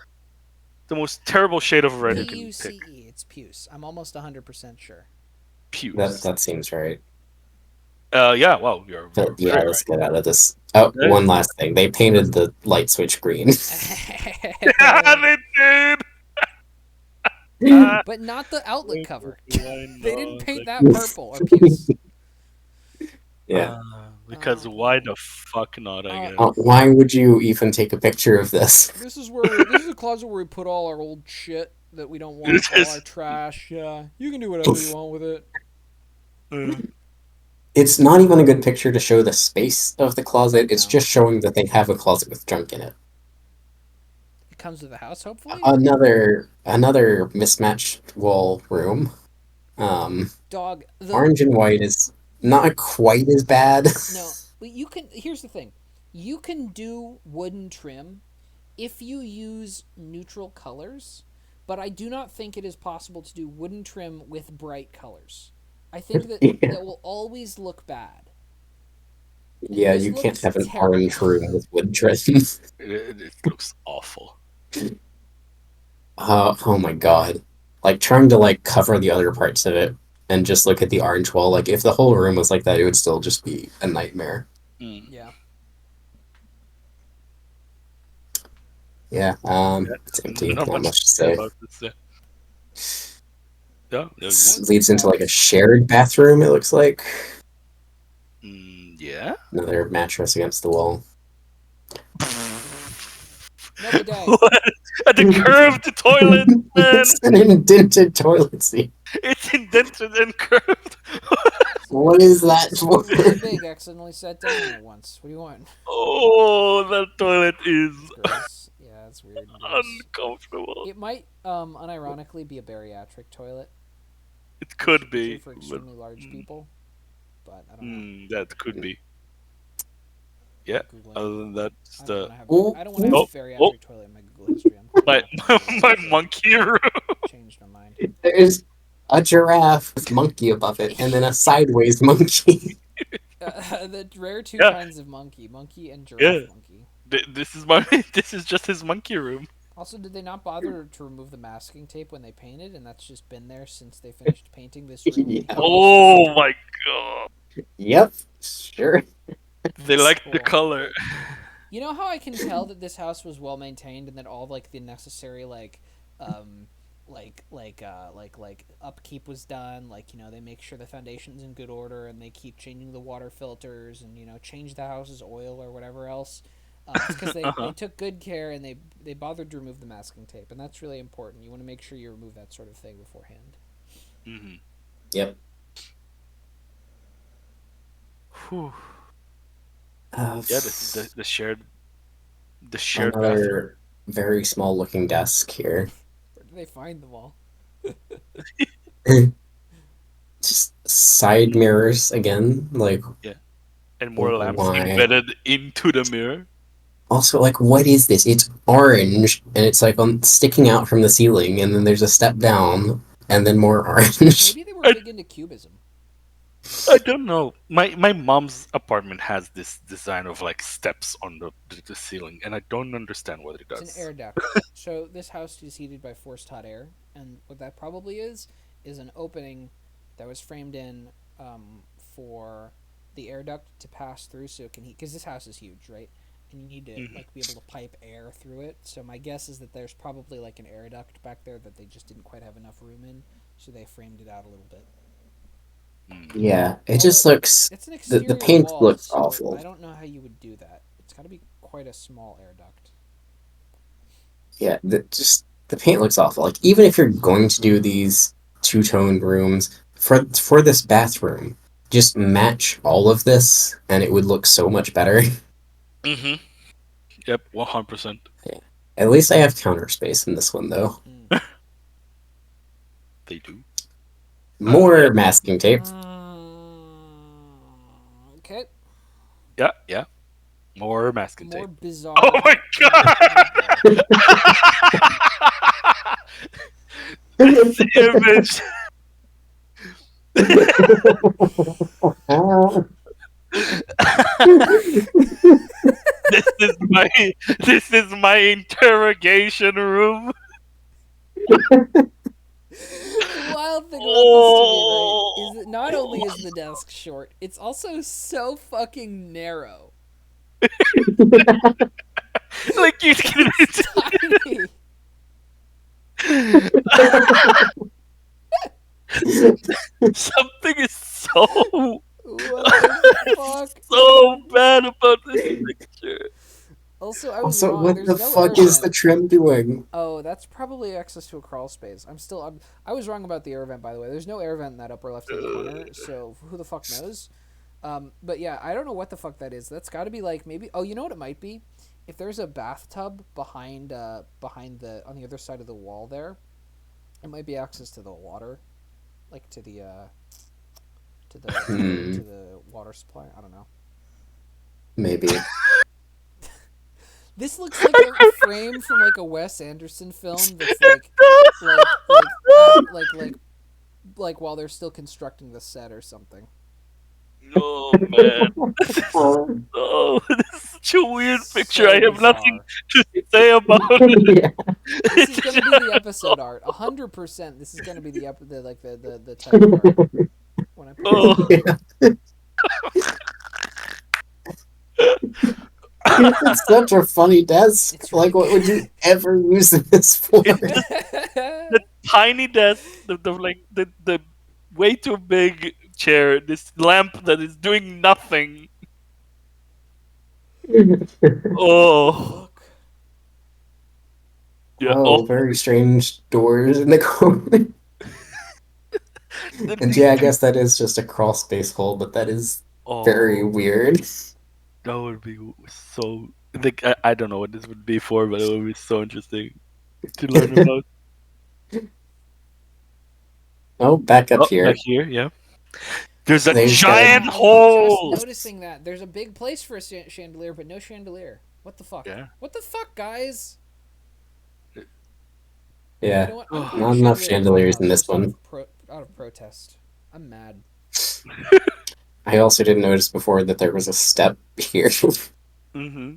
most terrible shade of red P you can U C pick. E. It's puce. I'm almost 100% sure. that Puce. that seems right. Yeah. Wow, you're But yeah, very let's right. get out of this. Oh, That one is- last thing. They painted the light switch green. Yeah, they did. Ah, But not the outlet cover. why They didn't not? paint that purple or puce. Yeah. Because why Oh. the fuck not? I Uh, guess. Why would you even take a picture of this? this is a closet where we put all our old shit that we don't want, This all our is. trash. Yeah, you can do whatever you want with it. Uh, It's not even a good picture to show the space of the closet. It's No, just showing that they have a closet with junk in it. it comes with the house. Hopefully, Another mismatched wall room. Um, dog. The Orange and white is not quite as bad. No, but you can. Here's the thing: you can do wooden trim if you use neutral colors, but I do not think it is possible to do wooden trim with bright colors. I think that Yeah, that will always look bad, and yeah, this you can't looks have an terrible. orange room with wood trim. it looks awful. Oh my god. Like trying to like cover the other parts of it and just look at the orange wall. Like if the whole room was like that, it would still just be a nightmare. Mm. Yeah. Yeah, Yeah, it's empty. not Not much much to to say say. about this. Yeah, More Leads into like a steps. shared bathroom, it looks like. Yeah. Another mattress against the wall. No bidet. What? The curved toilet, man. It's an indented toilet seat. It's indented and curved. What is that for? Someone really big accidentally sat down on it once. What do you want? Oh, that toilet is It's gross. Yeah, it's weird and gross. uncomfortable. It might, unironically, be a bariatric toilet, It which could which are be, for but extremely large people. But I don't know. that could be. Yeah. I'm googling Other it than now. that, just I don't want to have a Oh, I don't want to have a oh, bariatric toilet in my Google history. I'm clearly my not going to do that. my So monkey room. changed my mind. there's a giraffe with monkey above it, and then a sideways monkey. The rare two Yeah, kinds of monkey and yeah. giraffe monkey. This is my. This is just his monkey room. Also, did they not bother to remove the masking tape when they painted, and that's just been there since they finished painting this room Yeah. because Oh my god. Yep, sure. They that's like so the color. awful. You know how I can tell that this house was well maintained and that all like the necessary um, upkeep was done. Like they make sure the foundation's in good order and they keep changing the water filters and change the house's oil or whatever else. It's because they Uh-huh. took good care and they bothered to remove the masking tape, and that's really important. You want to make sure you remove that sort of thing beforehand. hmm Yep. Whew. Uh, Yeah, this is the shared bathroom. Another very small looking desk here. Where do they find them all? Just side mirrors again. Like, Yeah, and more lamps why? embedded into the mirror. Also, like, what is this? It's orange, and it's like on sticking out from the ceiling, and then there's a step down, and then more orange. Maybe they were I, big into cubism. I don't know. My mom's apartment has this design of like steps on the ceiling, and I don't understand what it It's an does. air duct. So this house is heated by forced hot air, and what that probably is an opening that was framed in for the air duct to pass through, so it can heat. Because this house is huge, right? And you need to hmm be able to pipe air through it. So my guess is that there's probably like an air duct back there that they just didn't quite have enough room in, so they framed it out a little bit. Yeah, it Although just looks. it's an The exterior paint wall, looks so I awful. don't know how you would do that. It's got to be quite a small air duct. Yeah, the paint looks awful. Like, even if you're going to do these two-toned rooms for this bathroom, just match all of this, and it would look so much better. hmm Yep, 100%. Yeah. At least I have counter space in this one, though. Mm. They do. More Yeah. masking tape. Okay, Yeah, yeah. More masking More tape. Oh bizarre. my god! Oh boy. This image. This is my. This is my interrogation room. The wild thing about this to me, right, is Oh. that not only is the desk short, it's also so fucking narrow. Like you can. It's tiny. Something is so What the fuck? so bad about this picture. Also, I was Also, wrong. what There's the no air fuck is the vent. trim doing? Oh, that's probably access to a crawl space. I was wrong about the air vent, by the way. There's no air vent in that upper left hand corner, so who the fuck knows? But yeah, I don't know what the fuck that is. That's got to be like maybe. Oh, you know what it might be? If there's a bathtub behind the on the other side of the wall there, it might be access to the water, like to the Hmm, to the water supply. I don't know. maybe. This looks like a frame from like a Wes Anderson film that's like while they're still constructing the set or something. Oh man, this is this is such a weird picture. I So have nothing bizarre. to say about it. Yeah. This is gonna be the episode art. 100%. This is gonna be the title card when I put this Oh. together. It's such a funny desk. It's really Like, what would you good. ever use this for? It's just the tiny desk, the way too big chair, this lamp that is doing nothing. Oh, Fuck. yeah. Oh, Oh, very strange doors in the corner. the, And the, yeah, I guess that is just a crawl space hole, but that is very oh, weird. that would be so. Like I don't know what this would be for, but it would be so interesting to learn about. Oh, back up Oh, back here. here, yeah. There's a They've Oh got giant yeah, I was just hole. noticing that. There's a big place for a chandelier, but no chandelier. What the fuck? Yeah. What the fuck, guys? You yeah, know what? I'm Oh, putting a not enough chandelier in my chandeliers in house this just one. out of protest. I'm mad. I also didn't notice before that there was a step here. hmm.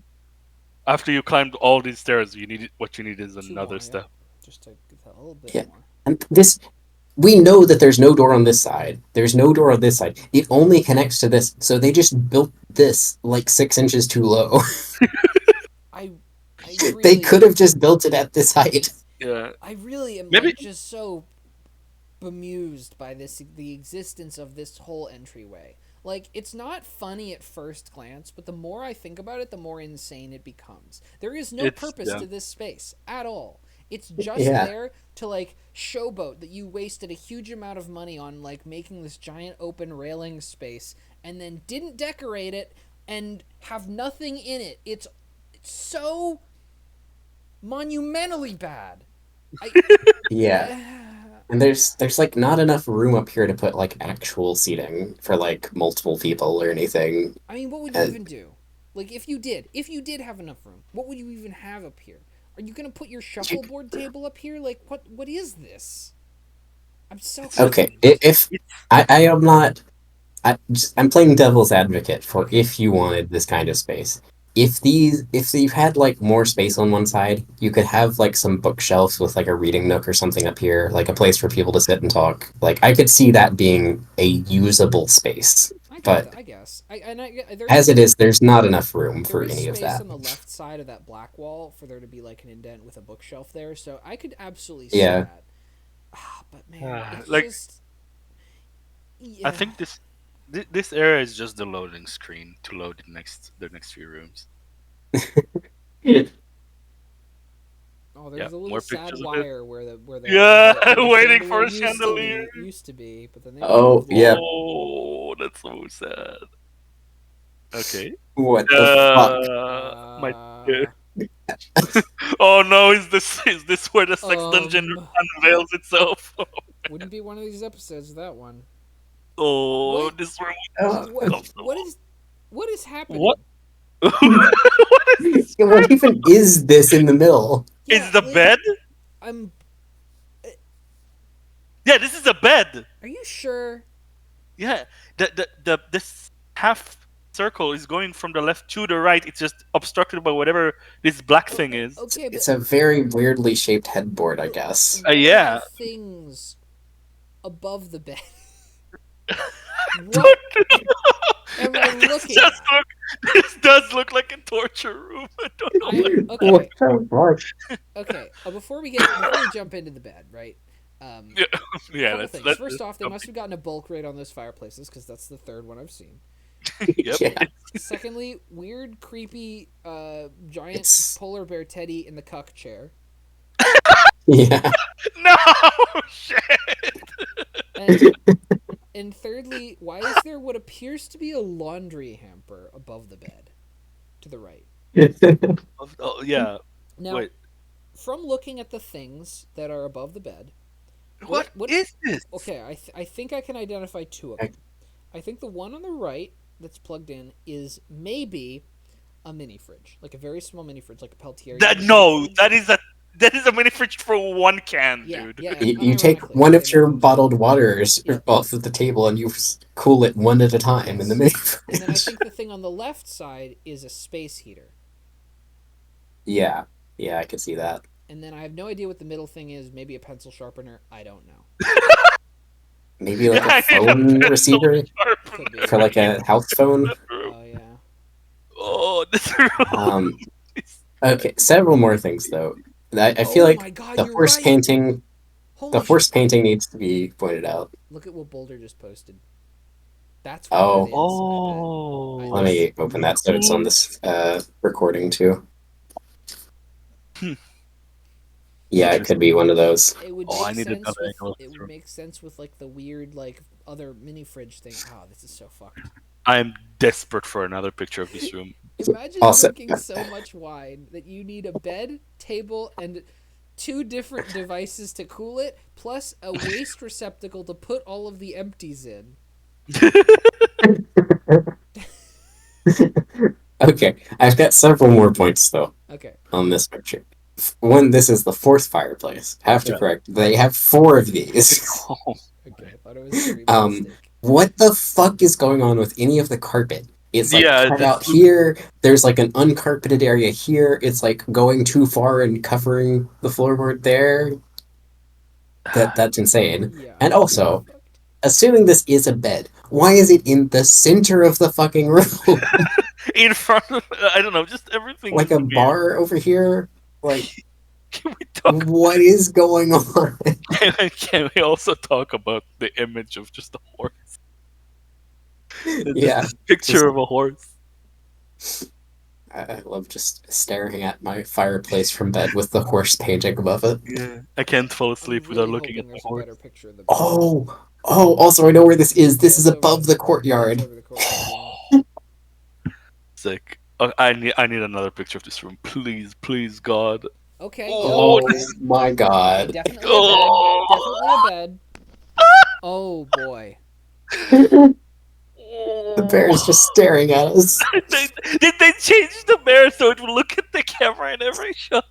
After you climbed all these stairs, you need what you need is Two another more, yep. step. Just to get a little bit Yeah, more. and this we know that there's no door on this side. There's no door on this side. It only connects to this, so they just built this like 6 inches too low. I I They could really have just built it at this height. Yeah. I really am Maybe like just so bemused by the existence of this whole entryway. Like it's not funny at first glance, but the more I think about it, the more insane it becomes. There is no it's purpose yeah. to this space at all. It's just Yeah. there to like showboat that you wasted a huge amount of money on like making this giant open railing space and then didn't decorate it and have nothing in it. It's so monumentally bad. I Yeah. And there's like not enough room up here to put like actual seating for like multiple people or anything. I mean, what would you And even do? Like, if you did have enough room, what would you even have up here? Are you gonna put your you, shuffleboard table up here? Like, what is this? I'm so It's just okay, confused. if I am not I'm playing devil's advocate for if you wanted this kind of space. If you had like more space on one side, you could have like some bookshelves with like a reading nook or something up here, like a place for people to sit and talk. Like I could see that being a usable space. I get But that. I guess. There as is it is, there's not enough room there for is any of space that. on the left side of that black wall for there to be like an indent with a bookshelf there, so I could absolutely see Yeah. that. Ah, but man, it's like just I yeah. think this area is just the loading screen to load the next few rooms. Oh, Yeah, there's a little more sad pictures of it. wire Yeah, where the waiting chandelier for a chandelier. used to be, but then they Oh, removed it. yeah. Oh, that's so sad. Okay. What the fuck? My. Uh, Oh no! Is this where the sex dungeon um, unveils itself? wouldn't be one of these episodes. That one. Oh, What? this room Oh, is What? uncomfortable. What is? What is What? happening? What is this What room? even is this in the middle? Yeah, Is the like bed? I'm. Yeah, this is a bed. Are you sure? Yeah, the this half circle is going from the left to the right. It's just obstructed by whatever this black thing is. Okay, but It's a very weirdly shaped headboard, I guess. what are the Yeah. things above the bed? What Don't am know. I This looking just at? look. This does look like a torture room. I don't know I what. okay, the fuck? okay. Before we jump into the bed, right? Um, Yeah, yeah. couple Let's things. let. First off, they must have gotten a bulk rate on those fireplaces because that's the third one I've seen. Yep. Yeah, Secondly, weird, creepy, giant it's polar bear teddy in the cuck chair. yeah. No shit. And and thirdly, why is there what appears to be a laundry hamper above the bed, to the right? Oh yeah. Now, Wait. from looking at the things that are above the bed, What what? is this? Okay, I think I can identify two of them. I think the one on the right that's plugged in is maybe a mini fridge, like a very small mini fridge, like a Peltier. That Mini no. fridge. That is a mini fridge for one can, Yeah, dude. yeah. You take Unironically, one of okay, your maybe. bottled waters Yeah. off of the table and you cool it one at a time in the mini And then I fridge. think the thing on the left side is a space heater. Yeah, yeah, I could see that. And then I have no idea what the middle thing is. Maybe a pencil sharpener. I don't know. Maybe Yeah, like a I need a phone pencil receiver Could sharpener be. for like a house phone. room. Oh yeah. Oh, this room. Um, is- okay, several more things though. I feel Oh like my God, the you're horse right. painting, the Holy horse shit! painting needs to be pointed out. Look at what Boulder just posted. That's what that Oh, is. I bet. let Oh. me open that so it's on this recording too. Hmm. Yeah, it could be one of those. It would Oh, I make need sense another with. angle of It this would room. make sense with like the weird like other mini fridge thing. Oh, this is so fucked. I'm desperate for another picture of this room. Imagine Also, drinking so much wine that you need a bed, table, and two different devices to cool it, plus a waste receptacle to put all of the empties in. okay, I've got several more points though Okay. on this picture. One, this is the fourth fireplace. Have to Yeah. correct. They have four of these. Oh, Okay. I thought it was three by Um, mistake. what the fuck is going on with any of the carpet? It's like yeah, cut this out here. There's like an uncarpeted area here. It's like going too far and covering the floorboard there. That's insane. Yeah. And That's also, fucked. assuming this is a bed, why is it in the center of the fucking room? in front of I don't know, just everything Like is a weird. bar over here? Like, Can we talk? what is going on? Can we also talk about the image of just a horse? Just Yeah, this picture just of a horse. I love just staring at my fireplace from bed with the horse painting above it. Yeah, I can't fall I'm asleep without really looking at hoping the there's a horse. better picture of the bed. Oh, also I know where this is. Yeah, This is it's over above the It's courtyard. over the courtyard. Yeah. Sick. I need another picture of this room, please, please, God. Okay. Oh, Yeah. Okay. Oh my Okay, god. definitely a bed. Oh. Definitely a bed. Oh boy. The bear is just staring at us. Did they change the bear so it will look at the camera in every shot?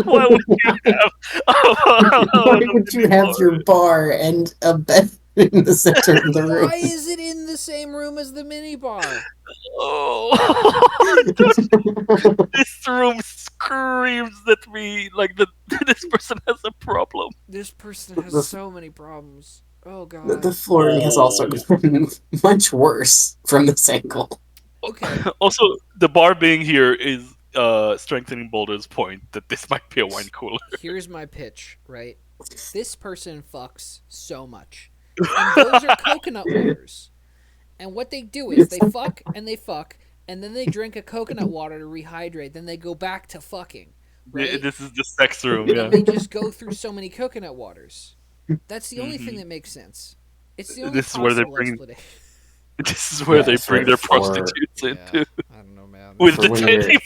Why would you have? Why would you have your bar and a bed in the center of the room? Why is it in the same room as the mini bar? Oh, this room screams at me like that. This person has a problem. This person has The- so many problems. Oh The god. flooring has also gotten much worse from this angle. Okay. Also, the bar being here is strengthening Boulder's point that this might be a wine cooler. Here's my pitch, right? This person fucks so much. And those are coconut waters. And what they do is they fuck, and then they drink a coconut water to rehydrate, then they go back to fucking. Right? This is the sex room, And yeah. they just go through so many coconut waters. That's the only thing Mhm. that makes sense. It's the only This is where they possible bring- explanation. This is where Yeah, they it's bring right their for- prostitutes Yeah, into I don't know, man. with For the when teddy you're- bear.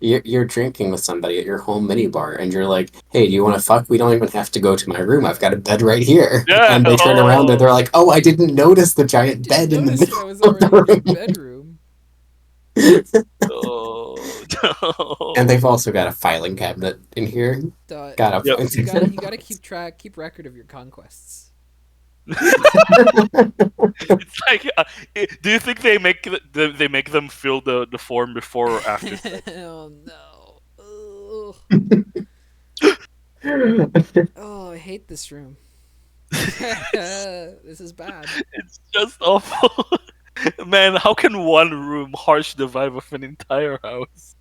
you're drinking with somebody at your home minibar, and you're like, "Hey, do you want to fuck? We don't even have to go to my room. I've got a bed right here." Yeah. And they turn around and Oh. they're like, "Oh, I didn't notice the I giant didn't bed in the notice that I middle was of already in your the bedroom. Oh room." And they've no. also got a filing cabinet in here. Got a Yep. You gotta keep record of your conquests. It's like, do you think they make them fill the form before or after sex? Oh no. Ugh. Oh, I hate this room. This is bad. It's just awful. Man, how can one room harsh the vibe of an entire house?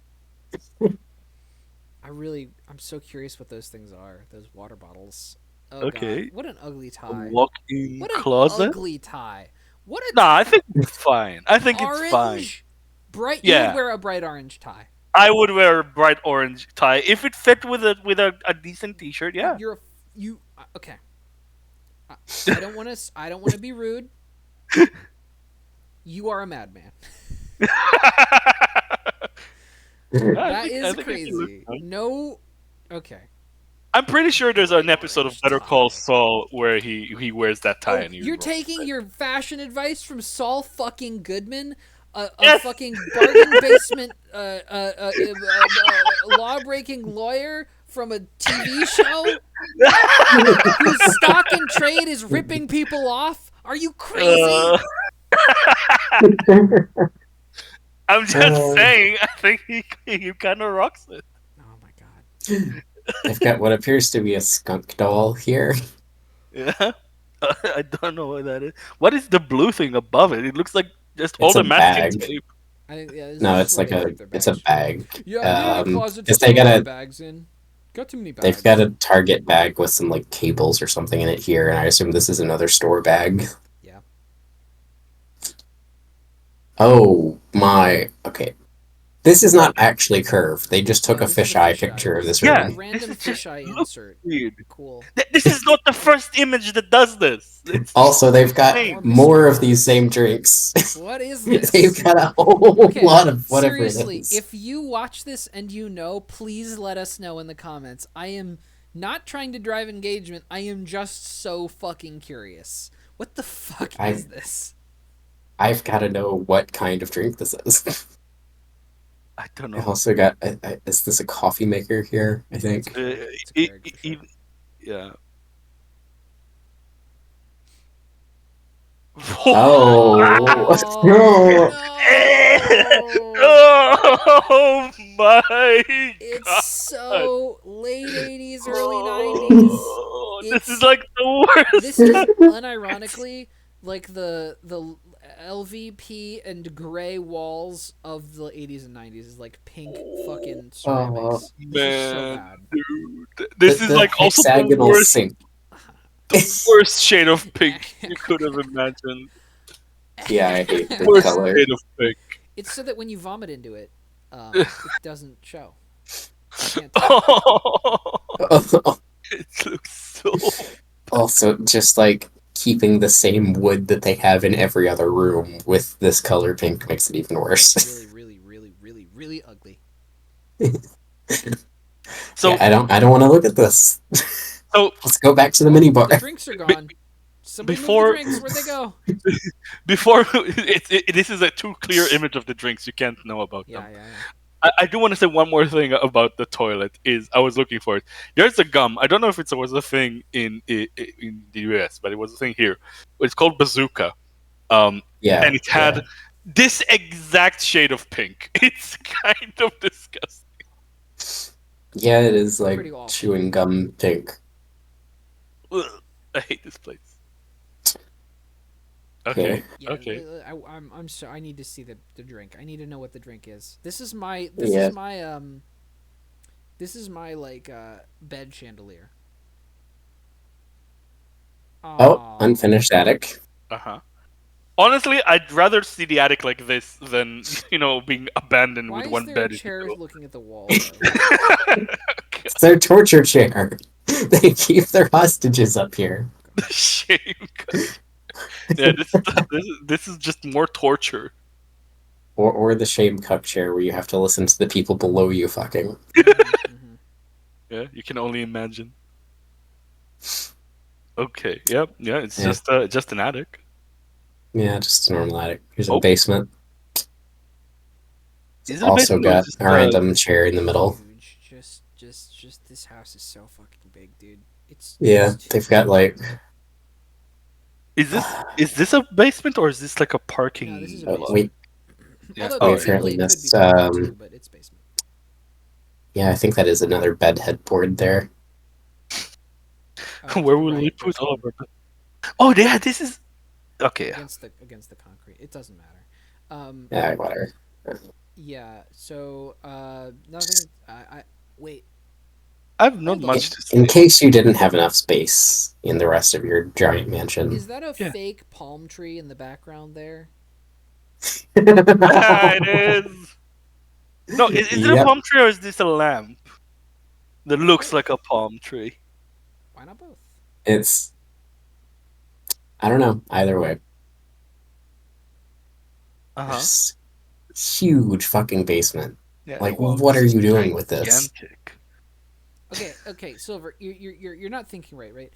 I'm so curious what those things are. Those water bottles. Oh god, Okay. what an ugly A tie. walk-in What an closet? ugly tie. What a Nah, I think it's fine. I think it's fine. orange. Bright. You would Yeah. wear a bright orange tie. I would wear a bright orange tie if it fit with a decent t-shirt. Yeah. You're a you. Okay. I don't want to. I don't want to be rude. You are a madman. That I is think it looks crazy. fine. No. Okay. I'm pretty sure there's an episode of Orange Better tie. Call Saul where he wears that tie Oh, and he you're rolls taking it. your fashion advice from Saul fucking Goodman, a Yes. fucking bargain basement, law breaking lawyer from a TV show whose stock and trade is ripping people off. Are you crazy? I'm just saying. I think he kind of rocks it. Oh my god. I've got what appears to be a skunk doll here. Yeah. I don't know what that is. What is the blue thing above it? It looks like just all It's a the masking bag. tape. I think this No, is it's where like they a keep their it's a bags. bag. Yeah, I need a closet to Because they store my got a bags in. Got too many bags. they've got a Target bag with some like cables or something in it here, and I assume this is another store bag. Yeah. Oh my. Okay. This is What? not actually curved. They just took Yeah, a this is a fisheye fisheye. picture of this Yeah. A room. random This just fisheye looks insert. weird. Cool. This is not the first image that does this. It's Also, they've got insane. more of these same drinks. What is this? They've got a whole Okay, lot of whatever seriously, it is. if you watch this and you know, please let us know in the comments. I am not trying to drive engagement. I am just so fucking curious. What the fuck is this? I've got to know what kind of drink this is. I don't I know. also got. Is this a coffee maker here? I think. It's a Keurig for sure. Yeah. Oh Oh my It's god! so late 80s, early 90s. Oh, this It's- is like the worst. This is unironically like the LVP and gray walls of the 80s and 90s is like pink fucking ceramics. This is so Man, bad. dude, this is the like also the hexagonal worst, sink. shade of pink you could have imagined. Yeah, I hate the Worst color. shade of pink. It's so that when you vomit into it, it doesn't show. You can't tell. It looks so. Also, just like keeping the same wood that they have in every other room with this color pink makes it even worse. Really ugly. So Yeah, I don't want to look at this. so Let's go back to the mini bar. The drinks are gone. Somebody before- move the drinks. Where'd they go? before this is a too clear image of the drinks. You can't know about them. Yeah. I do want to say one more thing about the toilet. Is I was looking for it. There's a gum. I don't know if it was a thing in the US, but it was a thing here. It's called Bazooka. Yeah, And it had this exact shade of pink. It's kind of disgusting. yeah, it is like Pretty awful. chewing gum pink. Ugh, I hate this place. Okay. Yeah, Okay. I'm so I need to see the drink. I need to know what the drink is. This is my like bed chandelier. Oh, unfinished attic. Uh-huh. Honestly, I'd rather see the attic like this than, being abandoned Why with is one there bed. chairs looking at the wall? It's their torture chair. They keep their hostages up here. Shame. Yeah, this is just more torture. or the shame cup chair where you have to listen to the people below you fucking. Mm-hmm. Yeah, you can only imagine. Okay. Yep. Yeah. It's Yeah, just an attic. yeah, just a normal attic. Here's a Oh, basement. It's is it a also basement or is got this a random chair in the middle. Huge. Just this house is so fucking big, dude. Yeah, It's too they've got big. like is this a basement or is this like a No, this is a parking lot? basement. we Yeah. Although Oh, we yeah. apparently theoretically it could be missed. parking too, but it's basement. Yeah, I think that is another bed headboard there. To Where the will we right, put there's all of one our? Oh, yeah. This is okay. Yeah. against the concrete. It doesn't matter. Um, Yeah, whatever. yeah. So nothing. I wait. I have not Hold much on. to In say. case you didn't have enough space in the rest of your giant mansion. Is that a Yeah. fake palm tree in the background there? It is. No, is it a Yep, palm tree or is this a lamp that Why not looks both? like a palm tree? Why not both? it's I don't know. Either way, Uh huh. there's huge fucking basement. Yeah. Like, Well, what this are is you doing with this? gigantic. Okay, Silver, you're not thinking right, right?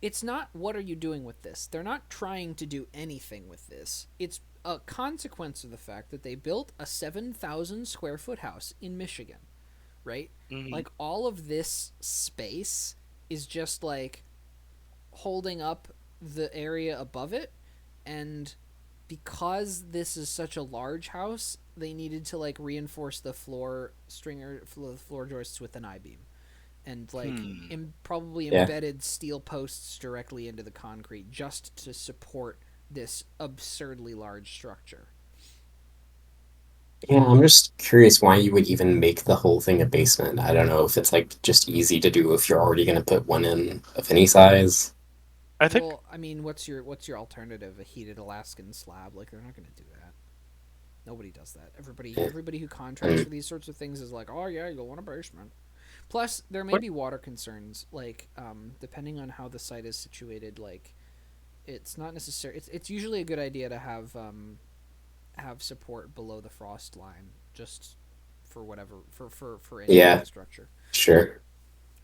It's not what are you doing with this? They're not trying to do anything with this. It's a consequence of the fact that they built a 7,000 square foot house in Michigan, right? Hmm. Like all of this space is just like holding up the area above it, and because this is such a large house, they needed to like reinforce the floor joists with an I-beam and like Hmm. probably Yeah, embedded steel posts directly into the concrete just to support this absurdly large structure. yeah. I'm just curious why you would even make the whole thing a basement. I don't know if it's like just easy to do if you're already gonna put one in of any size. I think. Well, I mean, what's your alternative? A heated Alaskan slab? Like they're not going to do that. Nobody does that. Everybody Yeah, everybody who contracts and for these sorts of things is like, oh yeah, you'll want a basement. Plus, there may What? be water concerns, like depending on how the site is situated. Like, it's not necessary. It's usually a good idea to have support below the frost line, just for whatever for any kind yeah, of structure. sure.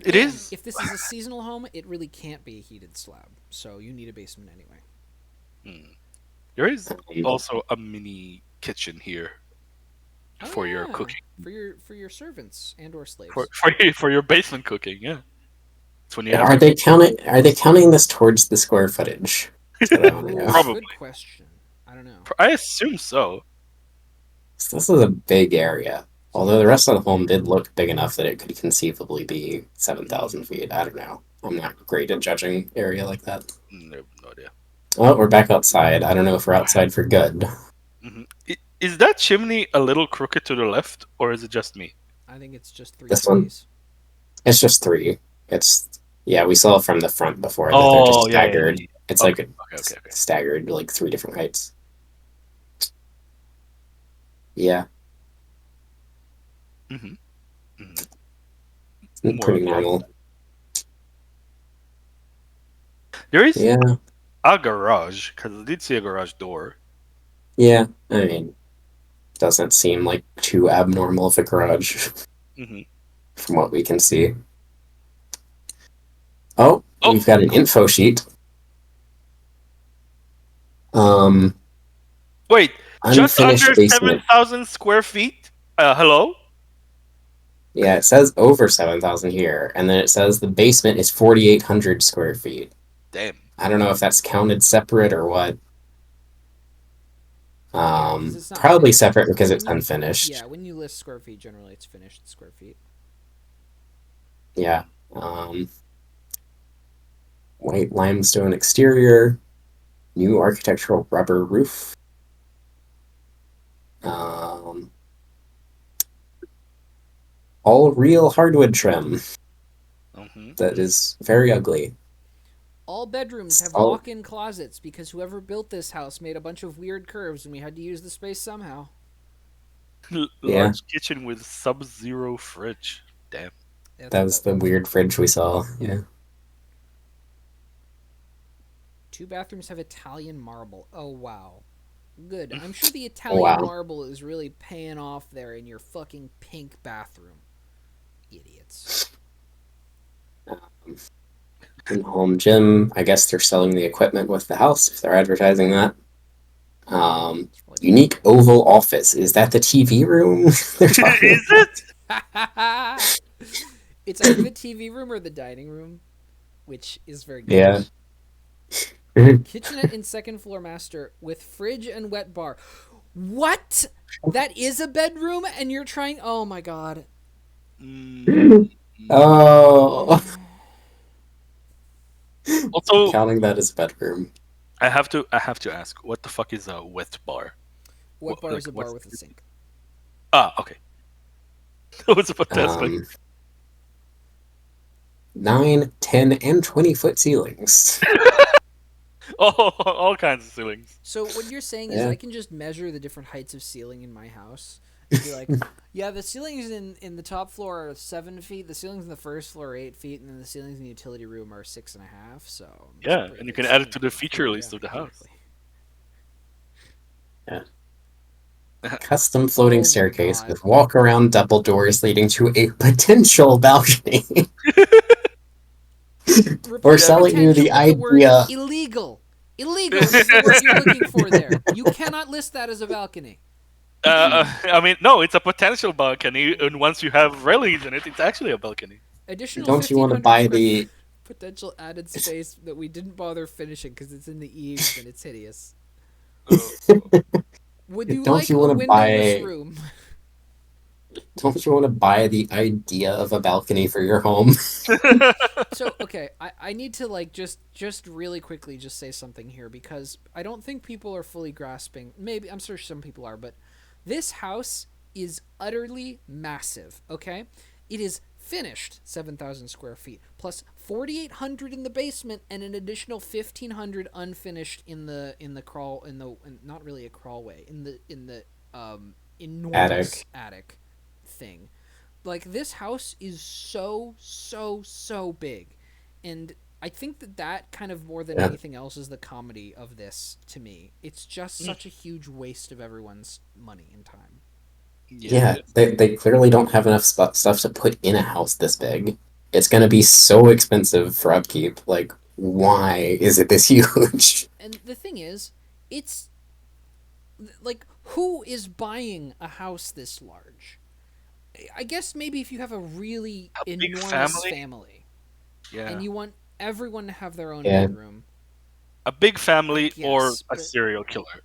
It And is. if this is a seasonal home, it really can't be a heated slab, so you need a basement anyway. Hmm. There is Um, also a mini kitchen here Oh for your yeah, cooking, for your servants and or for slaves. for your basement cooking. Yeah, it's when you have are like they counting? Are they counting this towards the square footage? That's what I want to know. Ooh, probably. good question. I don't know. I assume so. So this is a big area. So Although the let's rest of the home did look big enough that it could conceivably be 7,000 feet. I don't know. I'm not great at judging area like that. No, no idea. Well, we're back outside. I don't know if we're outside for good. Is that chimney a little crooked to the left, or is it just me? I think it's just three This one, chimneys. it's just three. It's, yeah, we saw from the front before that they're just Oh, yeah, yeah, yeah, staggered. yeah. It's like Okay, a okay, okay, okay. staggered, like three different heights. Yeah, Hmm. Hmm. More pretty of that. normal. There is Yeah, a garage because I did see a garage door. yeah. I mean, doesn't seem like too abnormal of a garage Hmm. from what we can see. Oh, Oh, we've got an info sheet. Um, wait, just unfinished under seven basement. thousand square feet. Hello. Yeah, it says over 7,000 here, and then it says the basement is 4,800 square feet. Damn. I don't know if that's counted separate or what. Yeah, because it's not Probably finished. separate because it's When you unfinished. yeah, when you list square feet, generally it's finished square feet. Yeah. Um, white limestone exterior, new architectural rubber roof. Um, all real hardwood trim Hmm. that is very ugly. All bedrooms have All, walk-in closets because whoever built this house made a bunch of weird curves and we had to use the space somehow. yeah, Large kitchen with sub-zero fridge. Damn. That's that what was that the was. weird fridge we saw. Yeah. Two bathrooms have Italian marble. Oh wow. Good. I'm sure the Italian Wow. marble is really paying off there in your fucking pink bathroom. Idiots. Um, and home gym. I guess they're selling the equipment with the house if they're advertising that. It's probably Unique oval office. Is that the TV room they're talking Is about? it? it's either the TV room or the dining room, which is very good. Yeah. Kitchenette in second floor master with fridge and wet bar. What? That is a bedroom, and you're trying. Oh my god. Mm, Oh, I'm Also, counting that as a bedroom. I have to ask, what the fuck is a wet bar? Wet bar is Like a bar what's with a sink. okay. That was about to ask, like, Um, 9, 10, and 20-foot ceilings. all kinds of ceilings. So what you're saying is Yeah. I can just measure the different heights of ceiling in my house and be like, yeah, the ceilings in the top floor are 7 feet, the ceilings in the first floor are 8 feet, and then the ceilings in the utility room are 6.5. So it's a Yeah, pretty and you good can add it ceiling to the height. feature Yeah, list of the house. exactly. Yeah. Custom floating Oh my staircase god. with walk-around double doors leading to a potential balcony. We're Replace Yeah, selling you potential the with the word idea. illegal. Illegal is the word you're looking for there. You cannot list that as a balcony. I mean, no, it's a potential balcony, and once you have railings in it, it's actually a balcony. Additional Don't you want to 1,500 buy square the? potential added space that we didn't bother finishing because it's in the eaves and it's hideous. Uh, Would you Don't like you a want to windowless buy? room? Don't you want to buy the idea of a balcony for your home? So okay, I need to like just really quickly just say something here because I don't think people are fully grasping. Maybe I'm sure some people are, but this house is utterly massive. Okay, it is finished 7,000 square feet plus 4,800 in the basement and an additional 1,500 unfinished in the crawl not really a crawlway in the enormous Attic. attic thing. Like this house is so big, and I think that kind of more than Yeah. anything else is the comedy of this to me. It's just such a huge waste of everyone's money and time. yeah, it Yeah, is. they clearly don't have enough stuff to put in a house this big. It's gonna be so expensive for upkeep. Like, why is it this huge? And the thing is, it's like who is buying a house this large? I guess maybe if you have a really A big enormous family. family Yeah, and you want everyone to have their own Yeah, bedroom, a big I family or guess, a serial killer.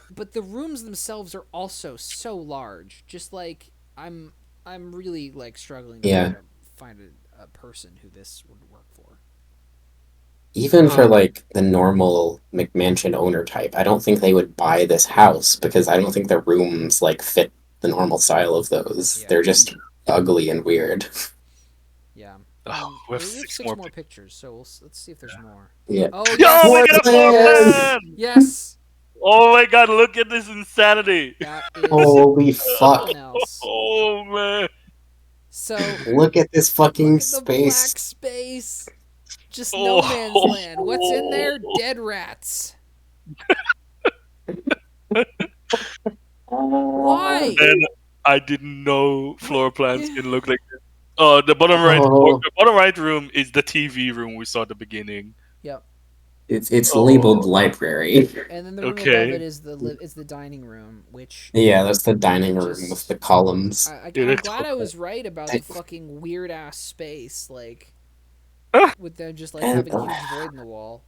but the rooms themselves are also so large. Just like I'm really like struggling to yeah. find a person who this would work for. Even for Uh, like the normal McMansion owner type, I don't think they would buy this house because I don't think the rooms like fit the normal style of those. Yeah, They're just ugly and weird. yeah. we have We have six six more more pictures. pictures, so let's see if there's more. Yeah. Oh Yo, we Floor yes, got a floor plan! yes, plan. yes. Oh my god, look at this insanity. That is Holy fuck. something else. Oh man. So Look at this look fucking at the space. black space. Just no man's Oh. land. What's in there? Dead rats. Why? And I didn't know What? floor plans Yeah. can look like this. Oh, Oh, the bottom right room is the TV room we saw at the beginning. Yep. it's labeled Oh, library. And then the room above it okay. is the dining room, which Yeah, that's the dining room with just the columns. Dude, I'm it's glad I okay. was right about the fucking weird ass space, like Ah, with them just like And having a huge void in the wall.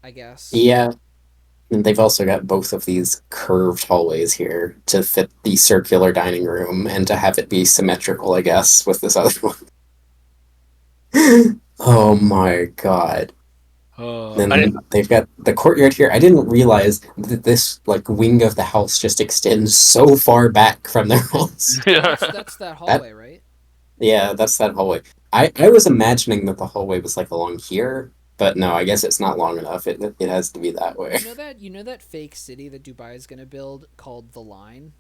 I guess. yeah, and they've also got both of these curved hallways here to fit the circular dining room and to have it be symmetrical, I guess, with this other one. Oh my god. I Then they've got the courtyard here. I didn't realize that this like wing of the house just extends so far back from their house. Oh, yeah. that's that That hallway, right? yeah, that's that hallway. I was imagining that the hallway was like along here, but no, I guess it's not long enough. It has to be that way. You know that fake city that Dubai is gonna build called the Line.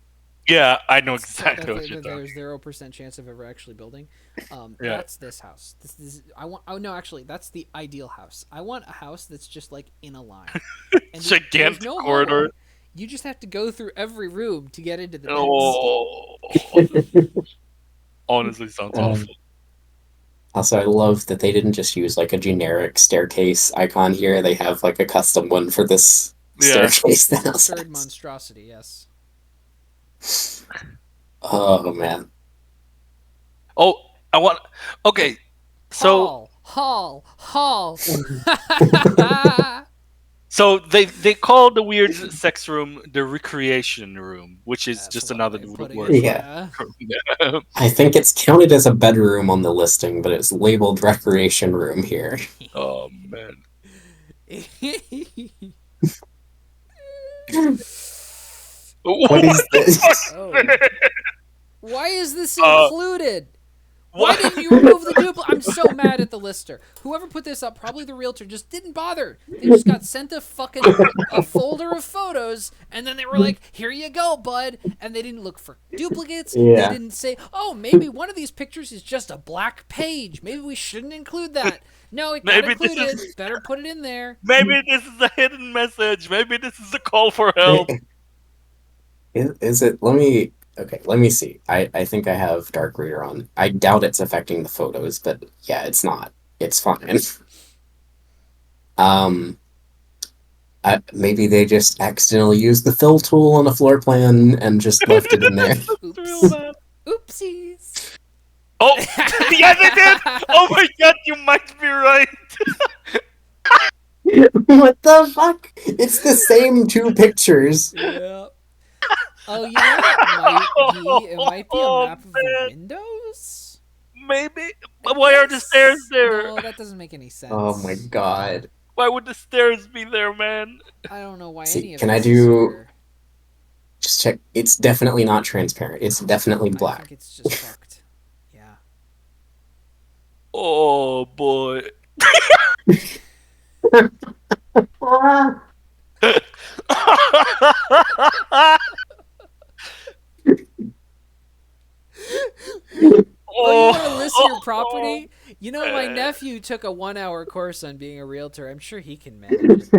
Yeah, I know That, exactly what you're that there's talking. 0% chance of ever actually building. Yeah. That's this house. This is I want. Oh no, actually, that's the ideal house. I want a house that's just like in a line, and there's Gigantic no hallway. corridor. You just have to go through every room to get into the next. Oh, honestly, sounds Um, awful. Also, I love that they didn't just use like a generic staircase icon here. They have like a custom one for this Yeah. staircase For that the house third has. monstrosity, yes. Oh man. Oh, I want. Okay, so Hall. they call the weird sex room the recreation room, which is That's just one another way of putting word it, for. Yeah. yeah. I think it's counted as a bedroom on the listing, but it's labeled recreation room here. Oh man. What What is the fuck? this? Oh. Why is this Uh, included? Why what? didn't you remove the duplicate? I'm so mad at the lister. Whoever put this up, probably the realtor, just didn't bother. They just got sent a fucking a folder of photos, and then they were like, "Here you go, bud." And they didn't look for duplicates. They Yeah. didn't say, "Oh, maybe one of these pictures is just a black page. Maybe we shouldn't include that." No, it got Maybe this included. is Better put it in there. maybe this is a hidden message. Maybe this is a call for help. Is it? Let me. Okay, let me see. I think I have Dark Reader on. I doubt it's affecting the photos, but yeah, it's not. It's fine. Um, maybe they just accidentally used the fill tool on a floor plan and just left it in there. That's real Oops. bad. Oopsies. Oh, yes, I did. Oh my god, you might be right. What the fuck? It's the same two pictures. Yeah. Oh, you know what it might be? It might be a Oh map of the man, windows? maybe. I But why are the stairs guess? there? No, that doesn't make any Oh my sense. god. Why would the stairs be there, man? I don't know why See, any of can I this is do here. just check? It's definitely not transparent. It's definitely I think black. it's just fucked. Yeah. Oh boy. Oh, you want to oh, list your oh, property? You know, my man. nephew took a 1 hour course on being a realtor. I'm sure he can manage it.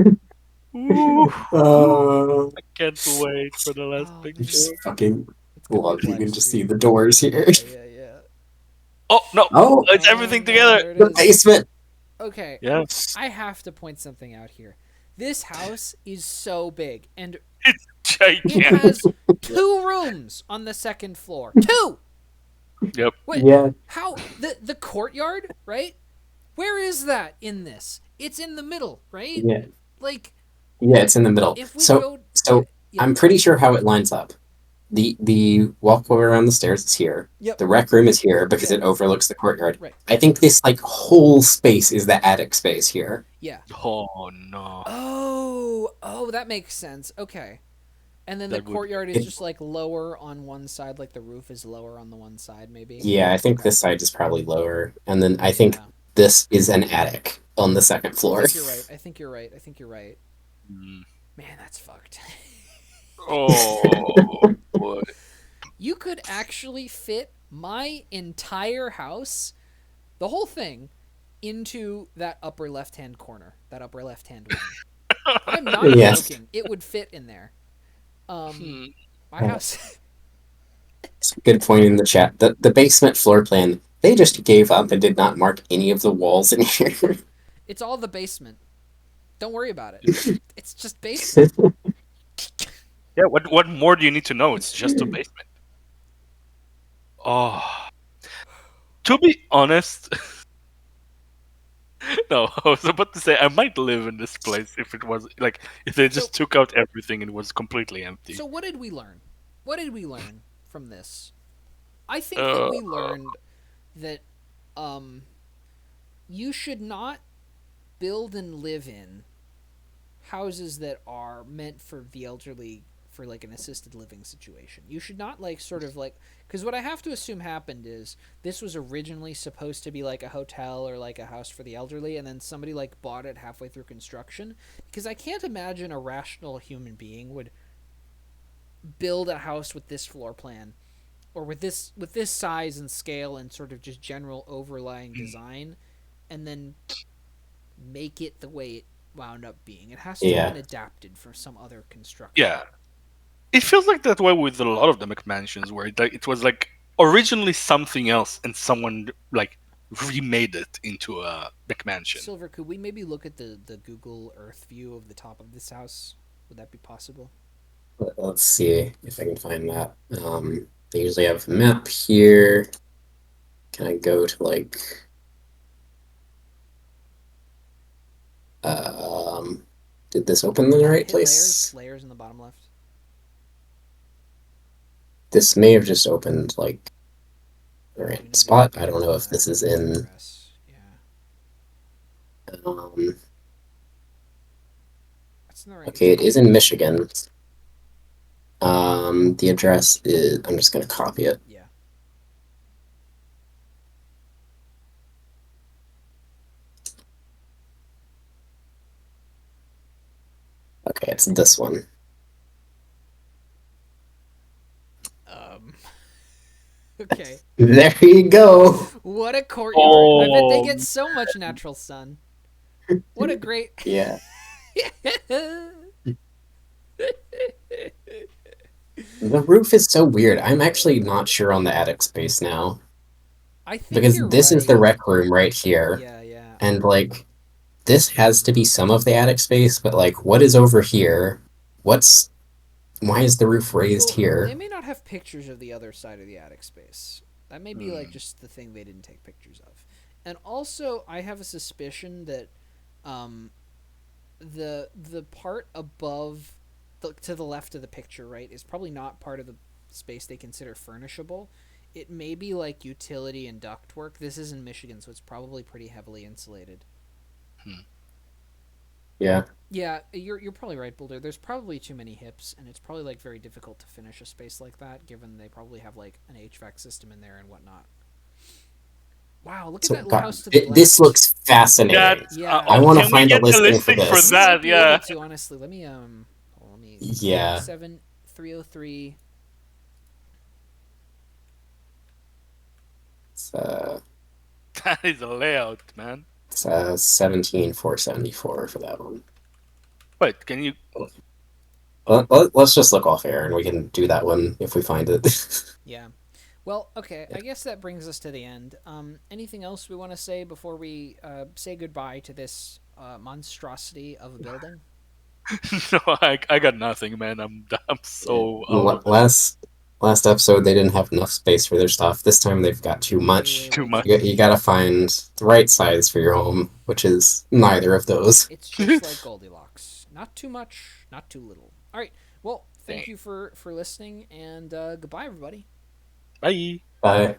Ooh, Uh, I can't wait for the last Oh, I picture. just man. fucking It's going to be a love you black can just see the screen. doors here. Yeah. Oh no, Oh, it's Oh, everything no, together. there it the is. basement. Okay, Yeah, I have to point something out here. This house is so big, and it's it gigantic. has 2 rooms on the second floor. Two. Yep. What? Yeah, How the courtyard? Right? Where is that in this? It's in the middle, right? yeah, Like yeah. It's in the middle. if we So, go, so yeah, I'm pretty sure how it lines up. The walkway around the stairs is here. yep, The rec room is here because yep, it overlooks the courtyard. right, I think this like whole space is the attic space here. yeah. Oh no, Oh, that makes sense. Okay. And then the that would. courtyard is It, just like lower on one side, like the roof is lower on the one side, maybe. yeah, I think Okay. this side is probably lower, and then I think Yeah. this is an attic on the second I floor. think you're right. I think you're right. I think you're right. Mm. Man, that's fucked. Oh boy. You could actually fit my entire house, the whole thing, into that upper left hand corner, that upper left hand wing. I'm not Yes, joking. It would fit in there. Um, Hmm. my house. good point in the chat. The basement floor plan, they just gave up and did not mark any of the walls in here. It's all the basement. Don't worry about it. It's just basement. Yeah. What more do you need to know? It's just a basement. Oh. To be honest, no. I was about to say I might live in this place if it was like if they So, just took out everything and it was completely empty. so what did we learn? What did we learn from this? I think that Uh, we learned that um, you should not build and live in houses that are meant for the elderly for like an assisted living situation. You should not like sort of like because what I have to assume happened is this was originally supposed to be like a hotel or like a house for the elderly and then somebody like bought it halfway through construction because I can't imagine a rational human being would build a house with this floor plan or with this size and scale and sort of just general overlying design and then make it the way it wound up being. It has to have Yeah, been adapted for some other construction. yeah. It feels like that way with a lot of the McMansions, where it was like originally something else, and someone like remade it into a McMansion. Silver, could we maybe look at the Google Earth view of the top of this house? Would that be possible? Let's see if I can find that. They usually have a map here. Can I go to like um did this open in the right Hit layers, place? layers in the bottom left. This may have just opened like the Do we right know the spot. I don't know if this is in address? Yeah, um that's in the right. It's okay, in it is in Michigan. Michigan. The address is I'm just gonna copy it. Yeah. Okay, There it's we go. this one. Um. Okay. There you go. What a courtyard! I bet they Oh, get so much natural sun. What a great. Yeah. The roof is so weird. I'm actually not sure on the attic space now. I think Because you're this is the right. rec room right here. Yeah, yeah. And like this has to be some of the attic space, but like what is over here? What's why is the roof raised Well, they here? may not have pictures of the other side of the attic space. That may be like hmm. just the thing they didn't take pictures of. And also, I have a suspicion that um, the part above to the left of the picture, right, is probably not part of the space they consider furnishable. It may be like utility and ductwork. This is in Michigan, so it's probably pretty heavily insulated. Hmm. Yeah. Yeah, you're probably right, Boulder. There's probably too many hips, and it's probably like very difficult to finish a space like that, given they probably have like an HVAC system in there and whatnot. Wow, look at So that God, house to the this left. looks fascinating. That's Yeah, I want to can we find a get a listing for listing for we this. might that? be able Yeah, to honestly. Let me Yeah. 37303. It's that is a layout, man. 17,474 for that one. Wait, can you? Let's just look off air and we can do that one if we find it. Yeah. Well, okay. I guess that brings us to the end. Anything else we want to say before we say goodbye to this monstrosity of a building? No, I got nothing, man. I'm Yeah. so out of it. Last episode they didn't have enough space for their stuff. This time they've got too Way, much. Too way too much. You much. gotta find the right size for your home, which is neither of those. It's just like Goldilocks. Not too much, not too little. All right. Well, thank Dang. you for listening, and goodbye, everybody. Bye. Bye.